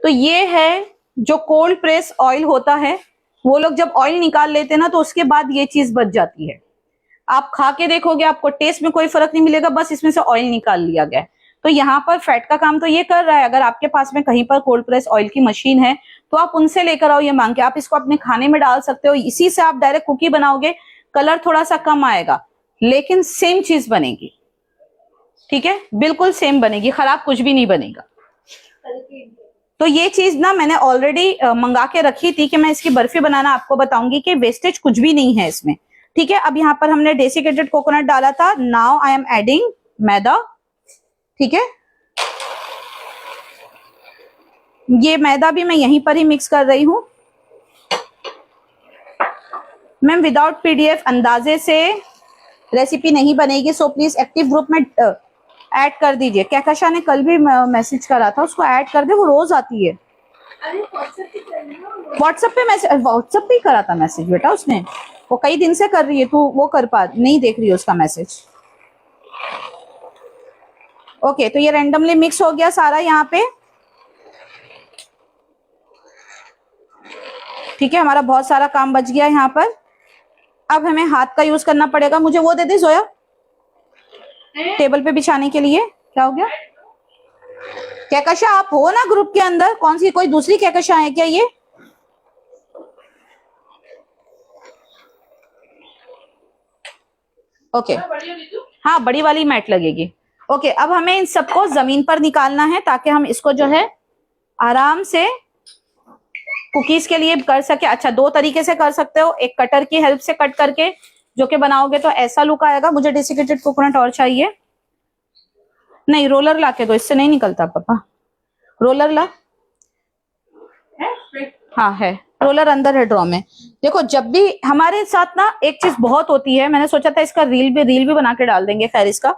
तो ये है जो कोल्ड प्रेस ऑयल होता है। वो लोग जब ऑयल निकाल लेते हैं ना, तो उसके बाद ये चीज बच जाती है। आप खा के देखोगे, आपको टेस्ट में कोई फर्क नहीं मिलेगा, बस इसमें से ऑयल निकाल लिया गया। तो यहाँ पर फैट का काम तो ये कर रहा है। अगर आपके पास में कहीं पर कोल्ड प्रेस ऑयल की मशीन है तो आप उनसे लेकर आओ ये मांग के। आप इसको अपने खाने में डाल सकते हो, इसी से आप डायरेक्ट कुकी बनाओगे। कलर थोड़ा सा कम आएगा लेकिन सेम चीज बनेगी। ठीक है, बिल्कुल सेम बनेगी, खराब कुछ भी नहीं बनेगा। तो ये चीज ना मैंने ऑलरेडी मंगा के रखी थी कि मैं इसकी बर्फी बनाना आपको बताऊंगी कि वेस्टेज कुछ भी नहीं है इसमें। ठीक है, अब यहाँ पर हमने डेसिकेटेड कोकोनट डाला था। नाउ आई एम एडिंग मैदा। ठीक है, ये मैदा भी मैं यहीं पर ही मिक्स कर रही हूं। मैम विदाउट पीडीएफ अंदाजे से रेसिपी नहीं बनेगी, सो प्लीज एक्टिव ग्रुप में ऐड कर दीजिए। कहकशा ने कल भी मैसेज करा था, उसको ऐड कर दे, वो रोज आती है। अरे व्हाट्सएप पे मैसेज, व्हाट्सएप पे ही करा था मैसेज बेटा उसने। वो कई दिन से कर रही है, तू वो कर पा नहीं देख रही है उसका मैसेज। ओके, तो ये रैंडमली मिक्स हो गया सारा यहाँ पे। ठीक है, हमारा बहुत सारा काम बच गया यहाँ पर। अब हमें हाथ का यूज करना पड़ेगा। मुझे वो दे दे जोया, टेबल पे बिछाने के लिए। क्या हो गया? कहकशा आप हो ना ग्रुप के अंदर? कौन सी कोई दूसरी कहकशा है क्या ये? ओके, हाँ बड़ी वाली मैट लगेगी। ओके, अब हमें इन सबको जमीन पर निकालना है ताकि हम इसको जो है आराम से कुकीज के लिए कर सके। अच्छा, 2 तरीके से कर सकते हो। एक कटर की हेल्प से कट करके जो कि बनाओगे तो ऐसा लुक आएगा। मुझे डेसिकेटेड कोकोनट और चाहिए। नहीं, रोलर ला के दो, इससे नहीं निकलता पापा। रोलर ला। हाँ है, रोलर अंदर है ड्रॉ में। देखो, जब भी हमारे साथ ना एक चीज बहुत होती है, मैंने सोचा था इसका रील भी बना के डाल देंगे। खैर, इसका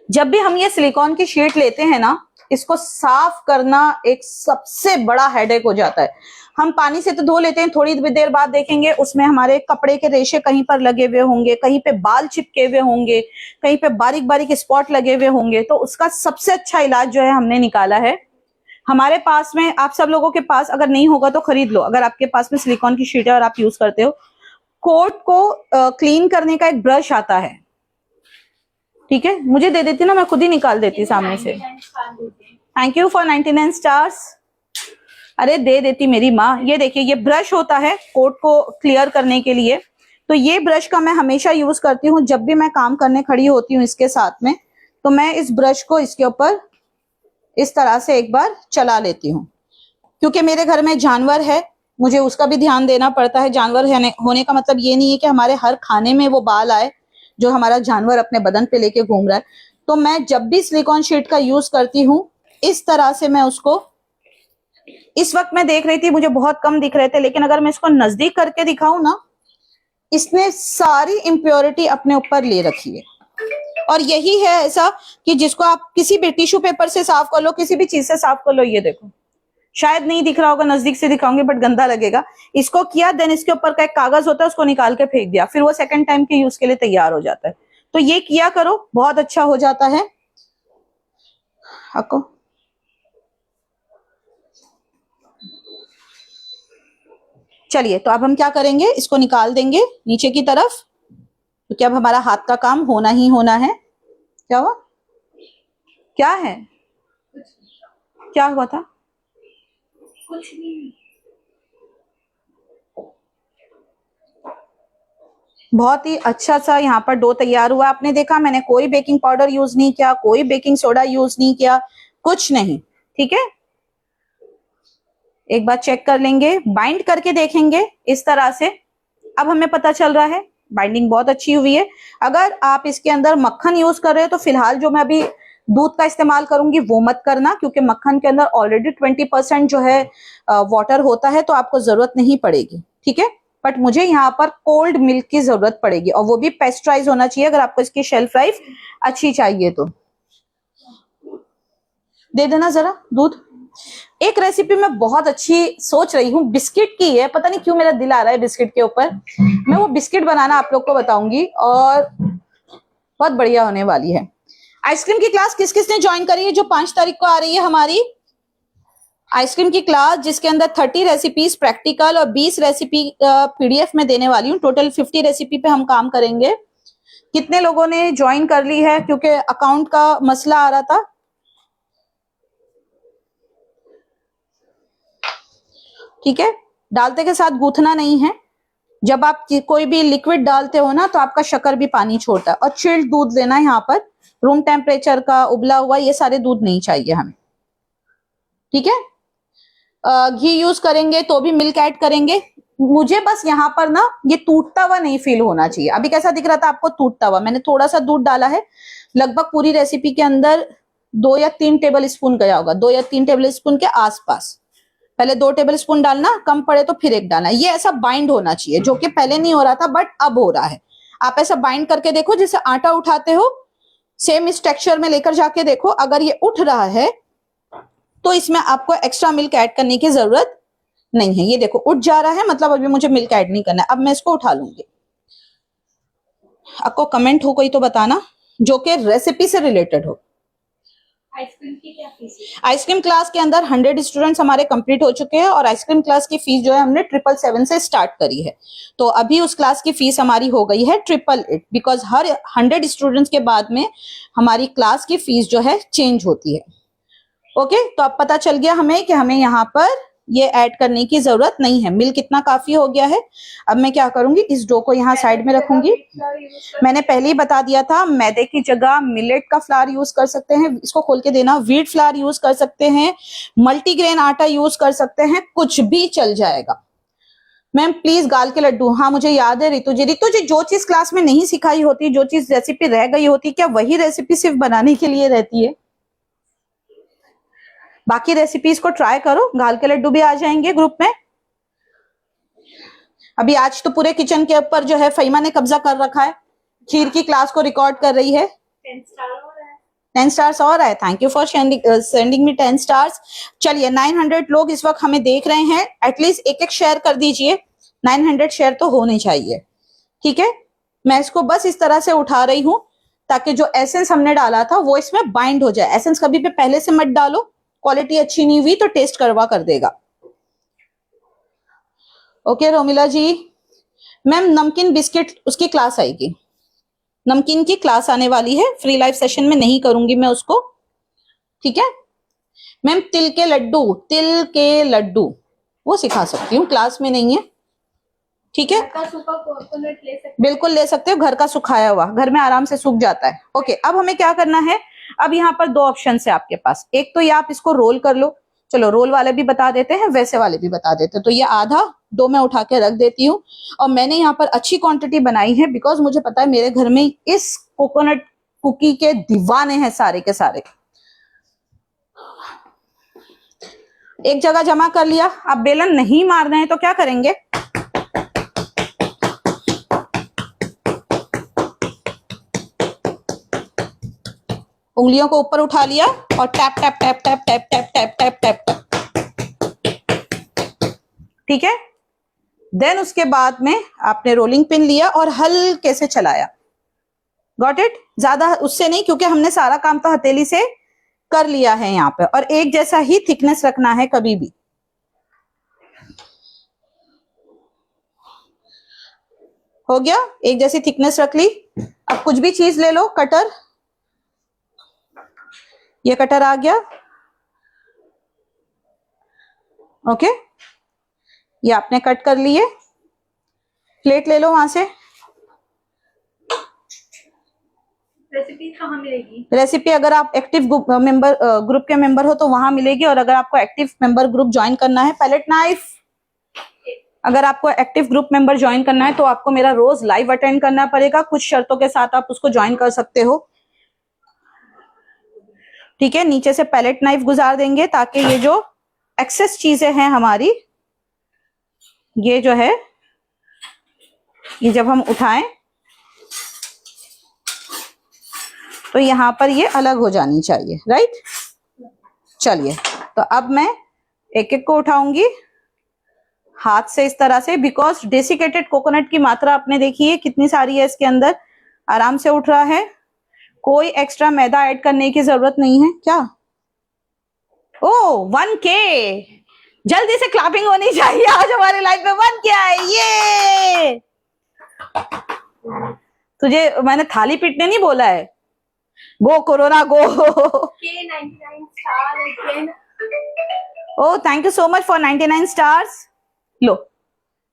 जब भी हम ये सिलिकॉन की शीट लेते हैं ना, इसको साफ करना एक सबसे बड़ा हेडेक हो जाता है। हम पानी से तो धो लेते हैं, थोड़ी देर बाद देखेंगे उसमें हमारे कपड़े के रेशे कहीं पर लगे हुए होंगे, कहीं पे बाल चिपके हुए होंगे, कहीं पे बारीक बारीक स्पॉट लगे हुए होंगे। तो उसका सबसे अच्छा इलाज जो है हमने निकाला है। हमारे पास में, आप सब लोगों के पास अगर नहीं होगा तो खरीद लो। अगर आपके पास में सिलिकॉन की शीट है और आप यूज करते हो, कोट को क्लीन करने का एक ब्रश आता है। ठीक है, मुझे दे देती ना, मैं खुद ही निकाल देती सामने से। Thank you for 99 stars. अरे दे देती मेरी माँ। ये देखिए, ये ब्रश होता है कोट को क्लियर करने के लिए। तो ये ब्रश का मैं हमेशा यूज करती हूँ जब भी मैं काम करने खड़ी होती हूँ इसके साथ में। तो मैं इस ब्रश को इसके ऊपर इस तरह से एक बार चला लेती हूँ। क्योंकि मेरे घर में जानवर है, मुझे उसका भी ध्यान देना पड़ता है। जानवर होने का मतलब ये नहीं है कि हमारे हर खाने में वो बाल आए जो हमारा जानवर अपने बदन पे लेके घूम रहा है। तो मैं जब भी सिलिकॉन शीट का यूज करती हूँ, इस तरह से मैं उसको, इस वक्त मैं देख रही थी मुझे बहुत कम दिख रहे थे, लेकिन अगर मैं इसको नजदीक करके दिखाऊं ना, इसने सारी इम्प्योरिटी अपने ऊपर ले रखी है। और यही है ऐसा कि जिसको आप किसी भी टिश्यू पेपर से साफ कर लो, किसी भी चीज से साफ कर लो, ये देखो शायद नहीं दिख रहा होगा, नजदीक से दिखाऊंगी बट गंदा लगेगा। इसको किया, देन इसके ऊपर का एक कागज होता है उसको निकाल के फेंक दिया, फिर वो सेकंड टाइम के यूज के लिए तैयार हो जाता है। तो ये किया करो, बहुत अच्छा हो जाता है आपको। चलिए, तो अब हम क्या करेंगे, इसको निकाल देंगे नीचे की तरफ, क्योंकि अब हमारा हाथ का काम होना ही होना है। क्या हुआ, क्या है, क्या हुआ था? कुछ नहीं। बहुत ही अच्छा सा यहाँ पर डो तैयार हुआ। आपने देखा मैंने कोई बेकिंग पाउडर यूज नहीं किया, कोई बेकिंग सोडा यूज नहीं किया, कुछ नहीं। ठीक है, एक बार चेक कर लेंगे, बाइंड करके देखेंगे इस तरह से। अब हमें पता चल रहा है बाइंडिंग बहुत अच्छी हुई है। अगर आप इसके अंदर मक्खन यूज कर रहे हो तो फिलहाल जो मैं अभी दूध का इस्तेमाल करूंगी वो मत करना, क्योंकि मक्खन के अंदर ऑलरेडी 20% जो है वाटर होता है, तो आपको जरूरत नहीं पड़ेगी। ठीक है, बट मुझे यहाँ पर कोल्ड मिल्क की जरूरत पड़ेगी, और वो भी पेस्चराइज होना चाहिए अगर आपको इसकी शेल्फ लाइफ अच्छी चाहिए तो। दे देना जरा दूध। एक रेसिपी मैं बहुत अच्छी सोच रही हूँ, बिस्किट की है, पता नहीं क्यों मेरा दिल आ रहा है बिस्किट के ऊपर। मैं वो बिस्किट बनाना आप लोग को बताऊंगी और बहुत बढ़िया होने वाली है। आइसक्रीम की क्लास किस किसने ज्वाइन करी है, जो 5 तारीख को आ रही है हमारी आइसक्रीम की क्लास, जिसके अंदर 30 रेसिपीज प्रैक्टिकल और 20 रेसिपी पीडीएफ में देने वाली हूँ। टोटल 50 रेसिपी पे हम काम करेंगे। कितने लोगों ने ज्वाइन कर ली है, क्योंकि अकाउंट का मसला आ रहा था। ठीक है, डालते के साथ गूंथना नहीं है। जब आप कोई भी लिक्विड डालते हो ना, तो आपका शक्कर भी पानी छोड़ता है। और चिल्ड दूध लेना है यहाँ पर, रूम टेम्परेचर का उबला हुआ, ये सारे दूध नहीं चाहिए हमें। ठीक है, घी यूज करेंगे तो भी मिल्क ऐड करेंगे। मुझे बस यहाँ पर ना ये टूटता हुआ नहीं फील होना चाहिए। अभी कैसा दिख रहा था आपको, टूटता हुआ। मैंने थोड़ा सा दूध डाला है, लगभग पूरी रेसिपी के अंदर 2 या 3 टेबल स्पून गया होगा, 2 या 3 टेबल स्पून के आसपास। पहले 2 टेबल स्पून डालना, कम पड़े तो फिर 1 डालना। ये ऐसा बाइंड होना चाहिए, जो कि पहले नहीं हो रहा था बट अब हो रहा है। आप ऐसा बाइंड करके देखो, जैसे आटा उठाते हो सेम इस टेक्सचर में लेकर जाके देखो। अगर ये उठ रहा है तो इसमें आपको एक्स्ट्रा मिल्क ऐड करने की जरूरत नहीं है। ये देखो उठ जा रहा है, मतलब अभी मुझे मिल्क ऐड नहीं करना है। अब मैं इसको उठा लूंगी। आपको कमेंट हो कोई तो बताना जो कि रेसिपी से रिलेटेड हो। आइसक्रीम की क्या फीस है? आइसक्रीम क्लास के अंदर 100 स्टूडेंट्स हमारे कंप्लीट हो चुके हैं, और आइसक्रीम क्लास की फीस जो है हमने 777 से स्टार्ट करी है। तो अभी उस क्लास की फीस हमारी हो गई है 888, बिकॉज हर 100 स्टूडेंट्स के बाद में हमारी क्लास की फीस जो है चेंज होती है। ओके, तो अब पता चल गया हमें कि हमें यहाँ पर ये ऐड करने की जरूरत नहीं है। मिल्क इतना काफी हो गया है। अब मैं क्या करूंगी, इस डो को यहाँ साइड में रखूंगी। मैंने पहले ही बता दिया था, मैदे की जगह मिलेट का फ्लावर यूज कर सकते हैं, इसको खोल के देना। व्हीट फ्लावर यूज कर सकते हैं, मल्टीग्रेन आटा यूज कर सकते हैं, कुछ भी चल जाएगा। मैम प्लीज गाल के लड्डू, हाँ मुझे याद है रितु जी। रितु जी, जो चीज क्लास में नहीं सिखाई होती, जो चीज रेसिपी रह गई होती, क्या वही रेसिपी सिर्फ बनाने के लिए रहती है? बाकी रेसिपीज को ट्राई करो, गाल के लड्डू भी आ जाएंगे ग्रुप में। अभी आज तो पूरे किचन के ऊपर जो है फहीमा ने कब्जा कर रखा है, खीर की क्लास को रिकॉर्ड कर रही है। 10 स्टार हो रहा है। 10 स्टार्स और है, thank you for sending me 10 stars. चलिए 900 लोग इस वक्त हमें देख रहे हैं, एटलीस्ट एक शेयर कर दीजिए। 900 शेयर तो होने चाहिए। ठीक है, मैं इसको बस इस तरह से उठा रही हूं ताकि जो एसेंस हमने डाला था वो इसमें बाइंड हो जाए। एसेंस कभी भी पहले से मत डालो, क्वालिटी अच्छी नहीं हुई तो टेस्ट करवा कर देगा। ओके रोमिला जी। मैम नमकीन बिस्किट उसकी क्लास आएगी, नमकीन की क्लास आने वाली है, फ्री लाइव सेशन में नहीं करूंगी मैं उसको। ठीक है मैम, तिल के लड्डू वो सिखा सकती हूँ, क्लास में नहीं है। ठीक है, घर का सूखा कोकोनट ले सकते बिल्कुल ले सकते हो, घर का सुखाया हुआ घर में आराम से सूख जाता है। ओके, अब हमें क्या करना है, अब यहाँ पर 2 ऑप्शन है आपके पास। एक तो ये आप इसको रोल कर लो, चलो रोल वाले भी बता देते हैं, वैसे वाले भी बता देते हैं। तो ये आधा डो मैं उठा के रख देती हूँ, और मैंने यहाँ पर अच्छी क्वांटिटी बनाई है बिकॉज मुझे पता है मेरे घर में इस कोकोनट कुकी के दीवाने हैं सारे के सारे। एक जगह जमा कर लिया। अब बेलन नहीं मारना है तो क्या करेंगे, उंगलियों को ऊपर उठा लिया और tap tap tap tap tap tap tap tap tap tap. ठीक है। देन उसके बाद में आपने रोलिंग पिन लिया और हल्के से चलाया। Got it? ज्यादा उससे नहीं, क्योंकि हमने सारा काम तो हथेली से कर लिया है यहाँ पे। और एक जैसा ही थिकनेस रखना है कभी भी। हो गया? एक जैसी थिकनेस रख ली। अब कुछ भी चीज ले लो, कटर, ये कटर आ गया। ओके, ये आपने कट कर लिए। प्लेट ले लो वहां से। रेसिपी कहाँ मिलेगी? रेसिपी अगर आप एक्टिव ग्रुप के मेंबर हो तो वहां मिलेगी, और अगर आपको एक्टिव मेंबर ग्रुप ज्वाइन करना है, पैलेट नाइफ, अगर आपको एक्टिव ग्रुप मेंबर ज्वाइन करना है तो आपको मेरा रोज लाइव अटेंड करना पड़ेगा। कुछ शर्तों के साथ आप उसको ज्वाइन कर सकते हो, ठीक है। नीचे से पैलेट नाइफ गुजार देंगे ताकि ये जो एक्सेस चीजें हैं हमारी, ये जो है, ये जब हम उठाएं तो यहां पर ये अलग हो जानी चाहिए, राइट। चलिए, तो अब मैं एक एक को उठाऊंगी हाथ से इस तरह से, बिकॉज डेसिकेटेड कोकोनट की मात्रा आपने देखी है कितनी सारी है इसके अंदर। आराम से उठ रहा है, कोई एक्स्ट्रा मैदा ऐड करने की जरूरत नहीं है। क्या? ओ 1K, जल्दी से क्लैपिंग होनी चाहिए। आज हमारे लाइफ में 1K आए। ये तुझे मैंने थाली पीटने नहीं बोला है। Go corona go. K99 star again. Oh thank you so much for 99 stars. लो,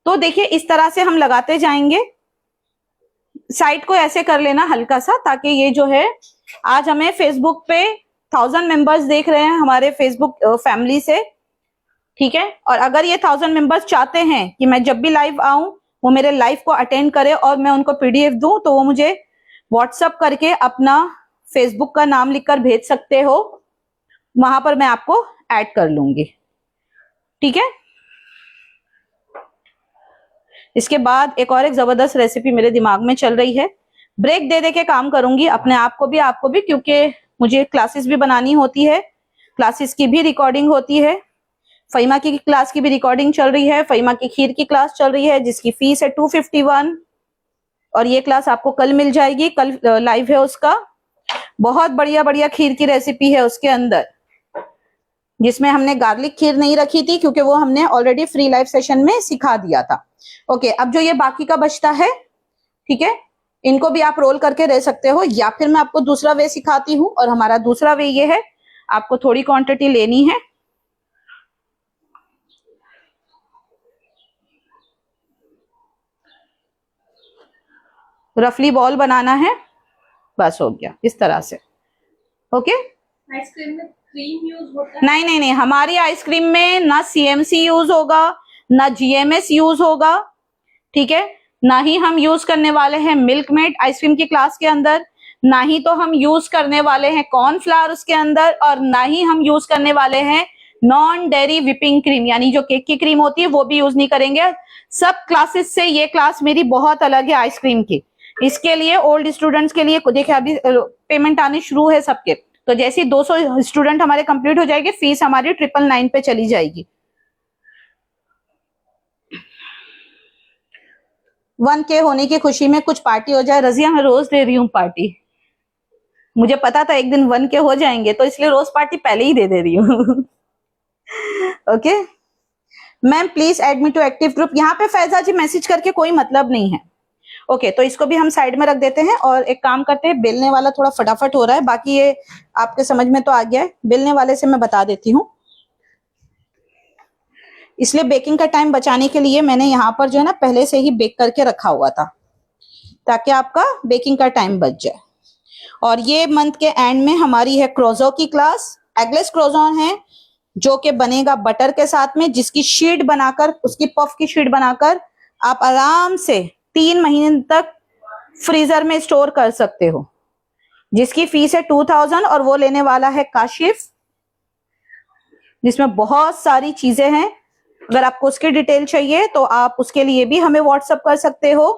तो देखिए इस तरह से हम लगाते जाएंगे। साइड को ऐसे कर लेना हल्का सा, ताकि ये जो है, आज हमें फेसबुक पे 1000 मेंबर्स देख रहे हैं हमारे फेसबुक फैमिली से, ठीक है। और अगर ये 1000 मेंबर्स चाहते हैं कि मैं जब भी लाइव आऊं वो मेरे लाइव को अटेंड करे और मैं उनको पीडीएफ दूं, तो वो मुझे व्हाट्सएप करके अपना फेसबुक का नाम लिखकर भेज सकते हो। वहां पर मैं आपको ऐड कर लूंगी, ठीक है। इसके बाद एक और एक जबरदस्त रेसिपी मेरे दिमाग में चल रही है। ब्रेक दे दे के काम करूंगी, अपने आप को भी आपको भी, क्योंकि मुझे क्लासेस भी बनानी होती है, क्लासेस की भी रिकॉर्डिंग होती है। फहीमा की क्लास की भी रिकॉर्डिंग चल रही है, फहीमा की खीर की क्लास चल रही है जिसकी फीस है 251, और ये क्लास आपको कल मिल जाएगी। कल लाइव है उसका। बहुत बढ़िया बढ़िया खीर की रेसिपी है उसके अंदर, जिसमें हमने गार्लिक खीर नहीं रखी थी क्योंकि वो हमने ऑलरेडी फ्री लाइव सेशन में सिखा दिया था। ओके, अब जो ये बाकी का बचता है, ठीक है, इनको भी आप रोल करके रह सकते हो, या फिर मैं आपको दूसरा वे सिखाती हूँ। और हमारा दूसरा वे ये है, आपको थोड़ी क्वांटिटी लेनी है, रफली बॉल बनाना है, बस हो गया इस तरह से। ओके, आइसक्रीम में क्रीम यूज होता है? नहीं नहीं नहीं, हमारी आइसक्रीम में ना सीएमसी यूज होगा, ना जीएमएस यूज होगा, ठीक है। ना ही हम यूज करने वाले हैं मिल्क मेड आइसक्रीम की क्लास के अंदर, ना ही तो हम यूज करने वाले हैं कॉर्नफ्लावर उसके अंदर, और ना ही हम यूज करने वाले हैं नॉन डेयरी विपिंग क्रीम, यानी जो केक की क्रीम होती है वो भी यूज नहीं करेंगे। सब क्लासेस से ये क्लास मेरी बहुत अलग है आइसक्रीम की। इसके लिए ओल्ड स्टूडेंट्स के लिए देखिए अभी पेमेंट आने शुरू है सबके, तो जैसे 200 स्टूडेंट हमारे कंप्लीट हो जाएंगे, फीस हमारी 999 पे चली जाएगी। 1K होने की खुशी में कुछ पार्टी हो जाए। रजिया, मैं रोज दे रही हूँ पार्टी, मुझे पता था एक दिन 1K हो जाएंगे, तो इसलिए रोज पार्टी पहले ही दे रही हूँ। Okay ma'am, please add me to active group. यहाँ पे फैजा जी मैसेज करके कोई मतलब नहीं है। ओके, तो इसको भी हम साइड में रख देते हैं और एक काम करते हैं, बेलने वाला थोड़ा फटाफट हो रहा है, बाकी ये आपके समझ में तो आ गया है। बेलने वाले से मैं बता देती हूँ, इसलिए बेकिंग का टाइम बचाने के लिए मैंने यहाँ पर जो है ना पहले से ही बेक करके रखा हुआ था, ताकि आपका बेकिंग का टाइम बच जाए। और ये मंथ के एंड में हमारी है क्रोजो की क्लास। एगलेस क्रोजोन है जो कि बनेगा बटर के साथ में, जिसकी शीट बनाकर, उसकी पफ की शीट बनाकर आप आराम से 3 महीने तक फ्रीजर में स्टोर कर सकते हो, जिसकी फीस है 2000, और वो लेने वाला है काशिफ, जिसमें बहुत सारी चीजें हैं। अगर आपको उसकी डिटेल चाहिए तो आप उसके लिए भी हमें व्हाट्सएप कर सकते हो।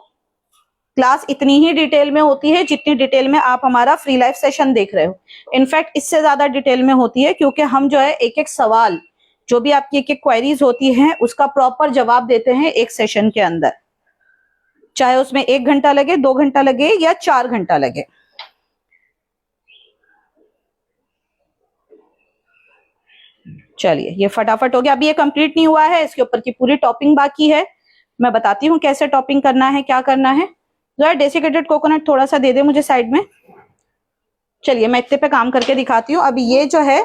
क्लास इतनी ही डिटेल में होती है जितनी डिटेल में आप हमारा फ्री लाइव सेशन देख रहे हो। इनफैक्ट इससे ज्यादा डिटेल में होती है, क्योंकि हम जो है एक एक सवाल जो भी आपकी एक एक क्वेरीज होती हैं उसका प्रॉपर जवाब देते हैं एक सेशन के अंदर, चाहे उसमें 1 घंटा लगे, 2 घंटा लगे या 4 घंटा लगे। चलिए ये फटाफट हो गया। अभी ये कंप्लीट नहीं हुआ है, इसके ऊपर की पूरी टॉपिंग बाकी है। मैं बताती हूँ कैसे टॉपिंग करना है, क्या करना है। जरा डेसिकेटेड कोकोनट थोड़ा सा दे दे मुझे साइड में। चलिए मैं इतने पे काम करके दिखाती हूँ। अभी ये जो है,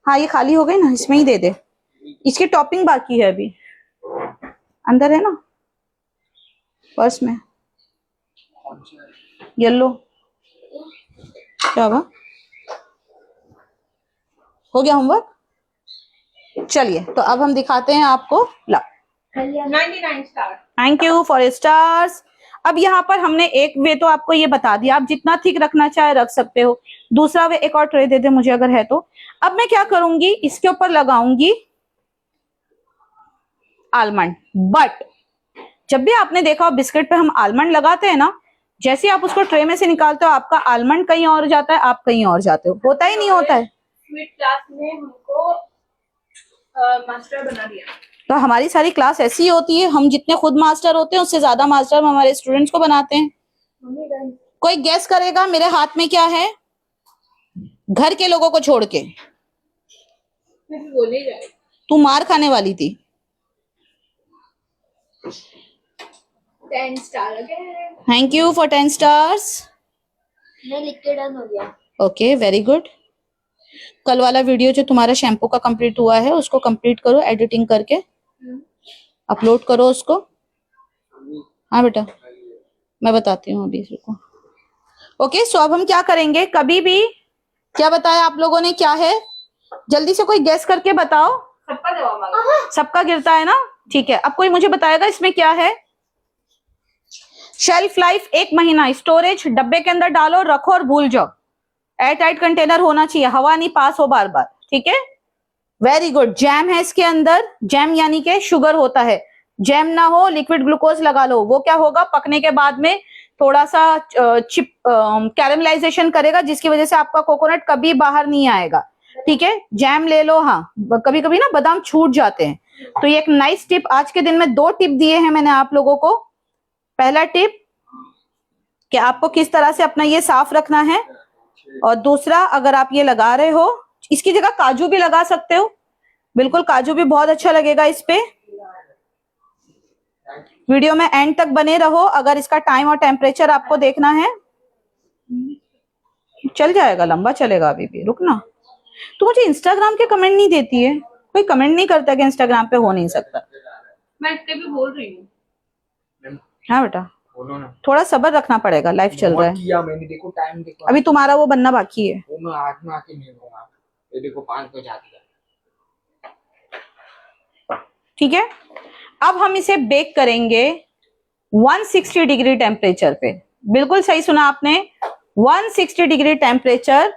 हाँ ये खाली हो गई ना, इसमें ही दे दे। इसकी टॉपिंग बाकी है, अभी अंदर है ना पर्स में, येलो। क्या हुआ, हो गया होमवर्क? चलिए तो अब हम दिखाते हैं आपको। ला 99 star. Thank you for stars. अब यहाँ पर हमने एक वे तो आपको ये बता दिया, आप जितना थिक रखना चाहे रख सकते हो। दूसरा वे, एक और ट्रे दे दे मुझे अगर है तो। अब मैं क्या करूंगी, इसके ऊपर लगाऊंगी आलमंड। बट जब भी आपने देखा हो बिस्किट पे हम आलमंड लगाते हैं ना, जैसे आप उसको ट्रे में से निकालते हो आपका आलमंड कहीं और जाता है, आप कहीं और जाते हो। होता ही नहीं होता है। स्वीट क्लास में हमको मास्टर बना दिया। तो हमारी सारी क्लास ऐसी ही होती है, हम जितने खुद मास्टर होते हैं उससे ज्यादा मास्टर हम हमारे स्टूडेंट्स को बनाते हैं। कोई गेस करेगा मेरे हाथ में क्या है, घर के लोगों को छोड़ के? मैं भी बोले जाए। तू मार खाने वाली थी। 10 star again. Thank you for 10 stars. मैं लिख के डन हो गया। Okay very good. कल वाला वीडियो जो तुम्हारा शैम्पू का कंप्लीट हुआ है उसको कंप्लीट करो, एडिटिंग करके अपलोड करो उसको। हाँ बेटा मैं बताती हूँ अभी इसको। ओके सो अब हम क्या करेंगे, कभी भी क्या बताया आप लोगों ने, क्या है जल्दी से कोई गेस करके बताओ। सबका जवाब आ गया। सबका गिरता है ना, ठीक है। अब कोई मुझे बताएगा इसमें क्या है। शेल्फ लाइफ 1 महीना, स्टोरेज डब्बे के अंदर डालो रखो और भूल जाओ। एयर टाइट कंटेनर होना चाहिए, हवा नहीं पास हो बार बार, ठीक है। Very good. जैम है इसके अंदर, जैम यानी कि शुगर होता है। जैम ना हो लिक्विड ग्लूकोज लगा लो, वो क्या होगा पकने के बाद में थोड़ा सा चिप कैरेमलाइजेशन करेगा, जिसकी वजह से आपका कोकोनट कभी बाहर नहीं आएगा, ठीक है। जैम ले लो। हाँ कभी कभी ना बादाम छूट जाते हैं, तो ये एक नाइस टिप। आज के दिन में 2 टिप दिए हैं मैंने आप लोगों को। पहला टिप कि आपको किस तरह से अपना ये साफ रखना है, और दूसरा अगर आप ये लगा रहे हो, इसकी जगह काजू भी लगा सकते हो, बिल्कुल काजू भी बहुत अच्छा लगेगा इस पे। वीडियो में एंड तक बने रहो, अगर इसका टाइम और टेम्परेचर आपको देखना है। चल जाएगा, लंबा चलेगा अभी भी, रुकना। तो मुझे इंस्टाग्राम के कमेंट नहीं देती है, कोई कमेंट नहीं करता कि इंस्टाग्राम पे हो नहीं सकता। मैं इतने भी बोल रही हूँ। हाँ बेटा बोलो ना। थोड़ा सब्र रखना पड़ेगा, लाइफ चल रहा है। किया मैंने, देखो टाइम देखो। अभी तुम्हारा वो बनना बाकी है। वो मैं आज में आके नहीं लूंगा, ये देखो 5 बजे आती है। ठीक है। अब हम इसे बेक करेंगे 160 डिग्री टेम्परेचर पे। बिल्कुल सही सुना आपने, 160 डिग्री टेम्परेचर,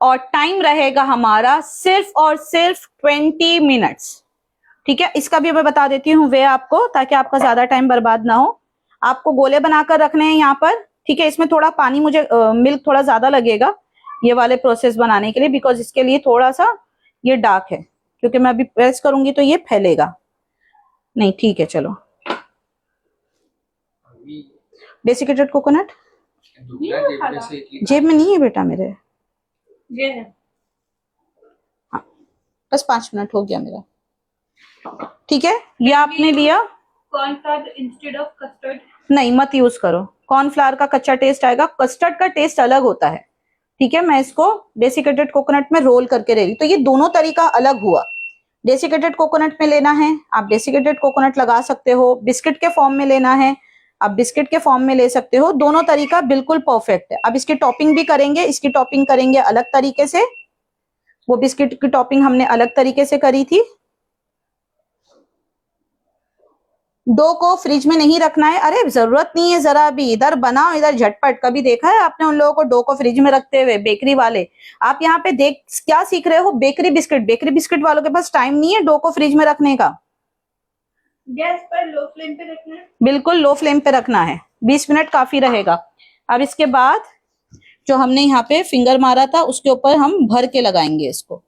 और टाइम रहेगा हमारा सिर्फ और सिर्फ 20 मिनट्स। ठीक है, इसका भी मैं बता देती हूँ वे आपको, ताकि आपका ज्यादा टाइम बर्बाद ना हो। आपको गोले बनाकर रखने हैं यहाँ पर, ठीक है। इसमें थोड़ा पानी, मुझे मिल्क थोड़ा ज्यादा लगेगा ये वाले प्रोसेस बनाने के लिए, बिकॉज इसके लिए थोड़ा सा ये डार्क है, क्योंकि मैं अभी प्रेस करूंगी तो ये फैलेगा नहीं। ठीक है चलो। डेसिकेटेड कोकोनट जेब में नहीं है बेटा मेरे। ये है। हाँ बस 5 मिनट हो गया मेरा, ठीक है। ये आपने लिया। Cornflour instead of custard. नहीं मत यूज करो, कॉर्नफ्लावर का कच्चा टेस्ट आएगा, कस्टर्ड का टेस्ट अलग होता है, ठीक है। मैं इसको डेसिकेटेड कोकोनट में रोल करके ले रही, तो ये दोनों तरीका अलग हुआ। डेसिकेटेड कोकोनट में लेना है, आप डेसिकेटेड कोकोनट लगा सकते हो। बिस्किट के फॉर्म में लेना है, आप बिस्किट के फॉर्म में ले सकते हो। दोनों तरीका बिल्कुल परफेक्ट है। अब इसकी टॉपिंग भी करेंगे, इसकी टॉपिंग करेंगे अलग तरीके से। वो बिस्किट की टॉपिंग हमने अलग तरीके से करी थी। डो को फ्रिज में नहीं रखना है, अरे जरूरत नहीं है जरा भी, इधर बनाओ इधर झटपट। कभी देखा है आपने उन लोगों को डो को फ्रिज में रखते हुए, बेकरी वाले? आप यहाँ पे देख क्या सीख रहे हो, बेकरी बिस्किट। बेकरी बिस्किट वालों के पास टाइम नहीं है डो को फ्रिज में रखने का। गैस पर लो फ्लेम पे रखना है। बिल्कुल लो फ्लेम पे रखना है, 20 मिनट काफी रहेगा। अब इसके बाद जो हमने यहाँ पे फिंगर मारा था उसके ऊपर हम भर के लगाएंगे इसको।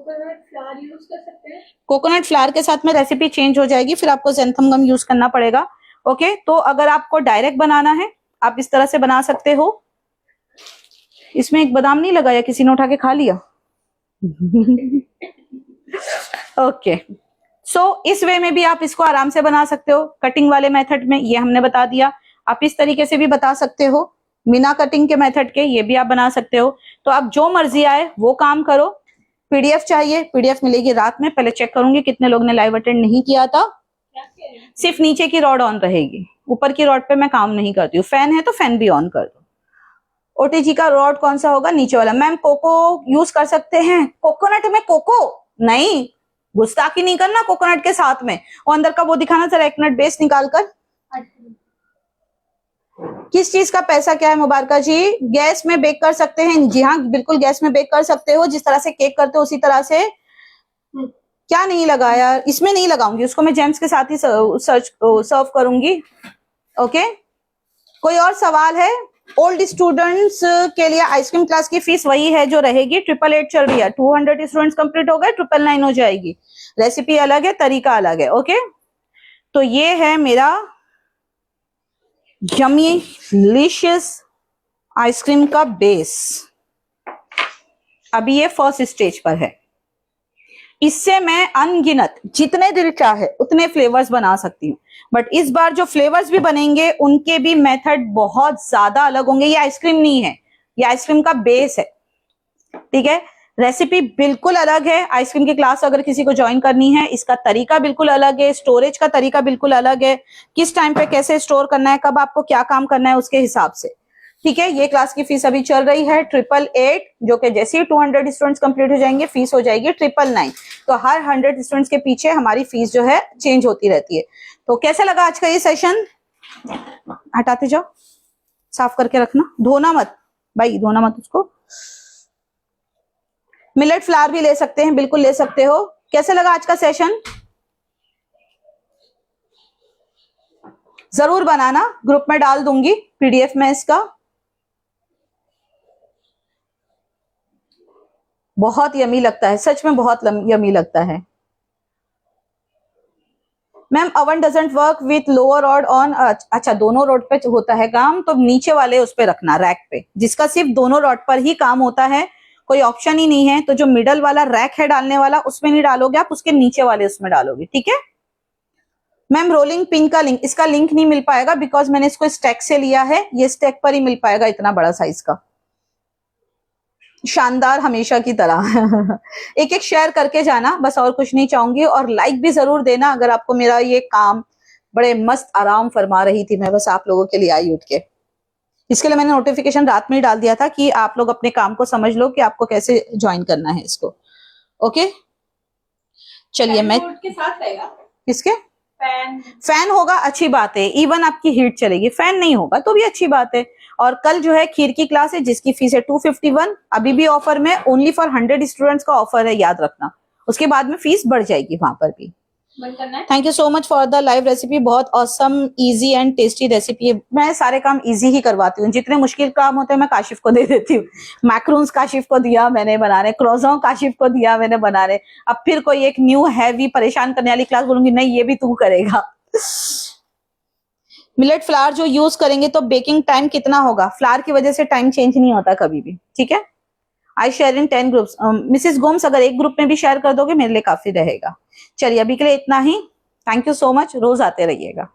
कोकोनट फ्लावर यूज कर सकते हैं? कोकोनट फ्लावर के साथ में रेसिपी चेंज हो जाएगी, फिर आपको ज़ैंथम गम यूज करना पड़ेगा। ओके, तो अगर आपको डायरेक्ट बनाना है आप इस तरह से बना सकते हो। इसमें एक बादाम नहीं लगाया, किसी ने उठा के खा लिया। ओके, सो इस वे में भी आप इसको आराम से बना सकते हो। कटिंग वाले मेथड में ये हमने बता दिया, आप इस तरीके से भी बता सकते हो, बिना कटिंग के मेथड के ये भी आप बना सकते हो। तो आप जो मर्जी आए वो काम करो। पीडीएफ चाहिए, पीडीएफ मिलेगी रात में। पहले चेक करूंगी कितने लोग ने लाइव अटेंड नहीं किया था। क्या कह रहे हैं? सिर्फ नीचे की रॉड ऑन रहेगी, ऊपर की रॉड पे मैं काम नहीं करती हूँ। फैन है तो फैन भी ऑन कर दो। ओटीजी का रॉड कौन सा होगा? नीचे वाला। मैम कोको यूज कर सकते हैं? कोकोनट में कोको नहीं, गुस्ताखी नहीं करना कोकोनट के साथ में। वो अंदर का वो दिखाना जरा, एक मिनट बेस निकाल कर। किस चीज का पैसा क्या है मुबारका जी? गैस में बेक कर सकते हैं? जी हाँ, बिल्कुल गैस में बेक कर सकते हो, जिस तरह से केक करते हो उसी तरह से। क्या नहीं लगाया? इसमें नहीं लगाऊंगी, उसको मैं जेम्स के साथ ही सर्व करूंगी। ओके, कोई और सवाल है? ओल्ड स्टूडेंट्स के लिए आइसक्रीम क्लास की फीस वही है जो रहेगी, 888 चल रही है। 200 स्टूडेंट्स कंप्लीट हो गए, 999 हो जाएगी। रेसिपी अलग है, तरीका अलग है। ओके, तो ये है मेरा यम्मी डिलीशियस आइसक्रीम का बेस। अभी ये फर्स्ट स्टेज पर है। इससे मैं अनगिनत जितने दिल चाहे उतने फ्लेवर्स बना सकती हूँ, बट इस बार जो फ्लेवर्स भी बनेंगे उनके भी मेथड बहुत ज्यादा अलग होंगे। ये आइसक्रीम नहीं है, ये आइसक्रीम का बेस है। ठीक है, रेसिपी बिल्कुल अलग है। आइसक्रीम की क्लास अगर किसी को ज्वाइन करनी है, इसका तरीका बिल्कुल अलग है, स्टोरेज का तरीका बिल्कुल अलग है, किस टाइम पे कैसे स्टोर करना है, कब आपको क्या काम करना है उसके हिसाब से। ठीक है, ये क्लास की फीस अभी चल रही है 888, जो कि जैसे ही 200 स्टूडेंट्स कंप्लीट हो जाएंगे फीस हो जाएगी 999। तो हर 100 स्टूडेंट्स के पीछे हमारी फीस जो है चेंज होती रहती है। तो कैसा लगा आज का ये सेशन? हटाते जाओ, साफ करके रखना, धोना मत भाई, धोना मत उसको। मिलेट फ्लावर भी ले सकते हैं, बिल्कुल ले सकते हो। कैसे लगा आज का सेशन? जरूर बनाना, ग्रुप में डाल दूंगी पीडीएफ में इसका। बहुत यमी लगता है, सच में बहुत यमी लगता है। Ma'am oven doesn't work with lower rod on. अच्छा, दोनों रॉड पे होता है काम, तो नीचे वाले उस पे रखना, रैक पे, जिसका सिर्फ दोनों रॉड पर ही काम होता है, कोई ऑप्शन ही नहीं है। तो जो मिडल वाला रैक है डालने वाला, उसमें नहीं डालोगे आप, उसके नीचे वाले उसमें डालोगे। ठीक है मैम, रोलिंग पिन का लिंक, इसका लिंक नहीं मिल पाएगा बिकॉज मैंने इसको स्टैक से लिया है, ये स्टैक पर ही मिल पाएगा, इतना बड़ा साइज का। शानदार हमेशा की तरह। एक एक शेयर करके जाना, बस और कुछ नहीं चाहूंगी। और लाइक भी जरूर देना अगर आपको मेरा ये काम बड़े मस्त आराम फरमा रही थी मैं, बस आप लोगों के लिए आई उठ के। इसके लिए मैंने नोटिफिकेशन रात में ही डाल दिया था कि आप लोग अपने काम को समझ लो कि आपको कैसे ज्वाइन करना है इसको। ओके, चलिए मैं के साथ रहेगा। किसके? फैन होगा, अच्छी बात है, इवन आपकी हीट चलेगी। फैन नहीं होगा तो भी अच्छी बात है। और कल जो है खीर की क्लास है जिसकी फीस है 251, अभी भी ऑफर में, ओनली फॉर 100 स्टूडेंट्स का ऑफर है, याद रखना। उसके बाद में फीस बढ़ जाएगी वहां पर भी। Thank you so much for the live recipe, बहुत awesome, easy and tasty recipe है। मैं सारे काम इजी ही करवाती हूँ, जितने मुश्किल काम होते हैं मैं काशिफ को दे देती हूँ। मैक्रून्स काशिफ को दिया मैंने बनाने, क्रोज़ों काशिफ को दिया मैंने बनाने। अब फिर कोई एक न्यू हैवी परेशान करने वाली क्लास बोलूंगी नहीं, ये भी तू करेगा। मिलेट फ्लावर जो यूज करेंगे तो बेकिंग टाइम कितना होगा? फ्लावर की वजह से टाइम चेंज नहीं होता कभी भी। ठीक है, I share in 10 groups. Mrs Gomes अगर एक ग्रुप में भी शेयर कर दोगे मेरे लिए काफी रहेगा। चलिए अभी के लिए इतना ही। थैंक यू सो मच, रोज आते रहिएगा।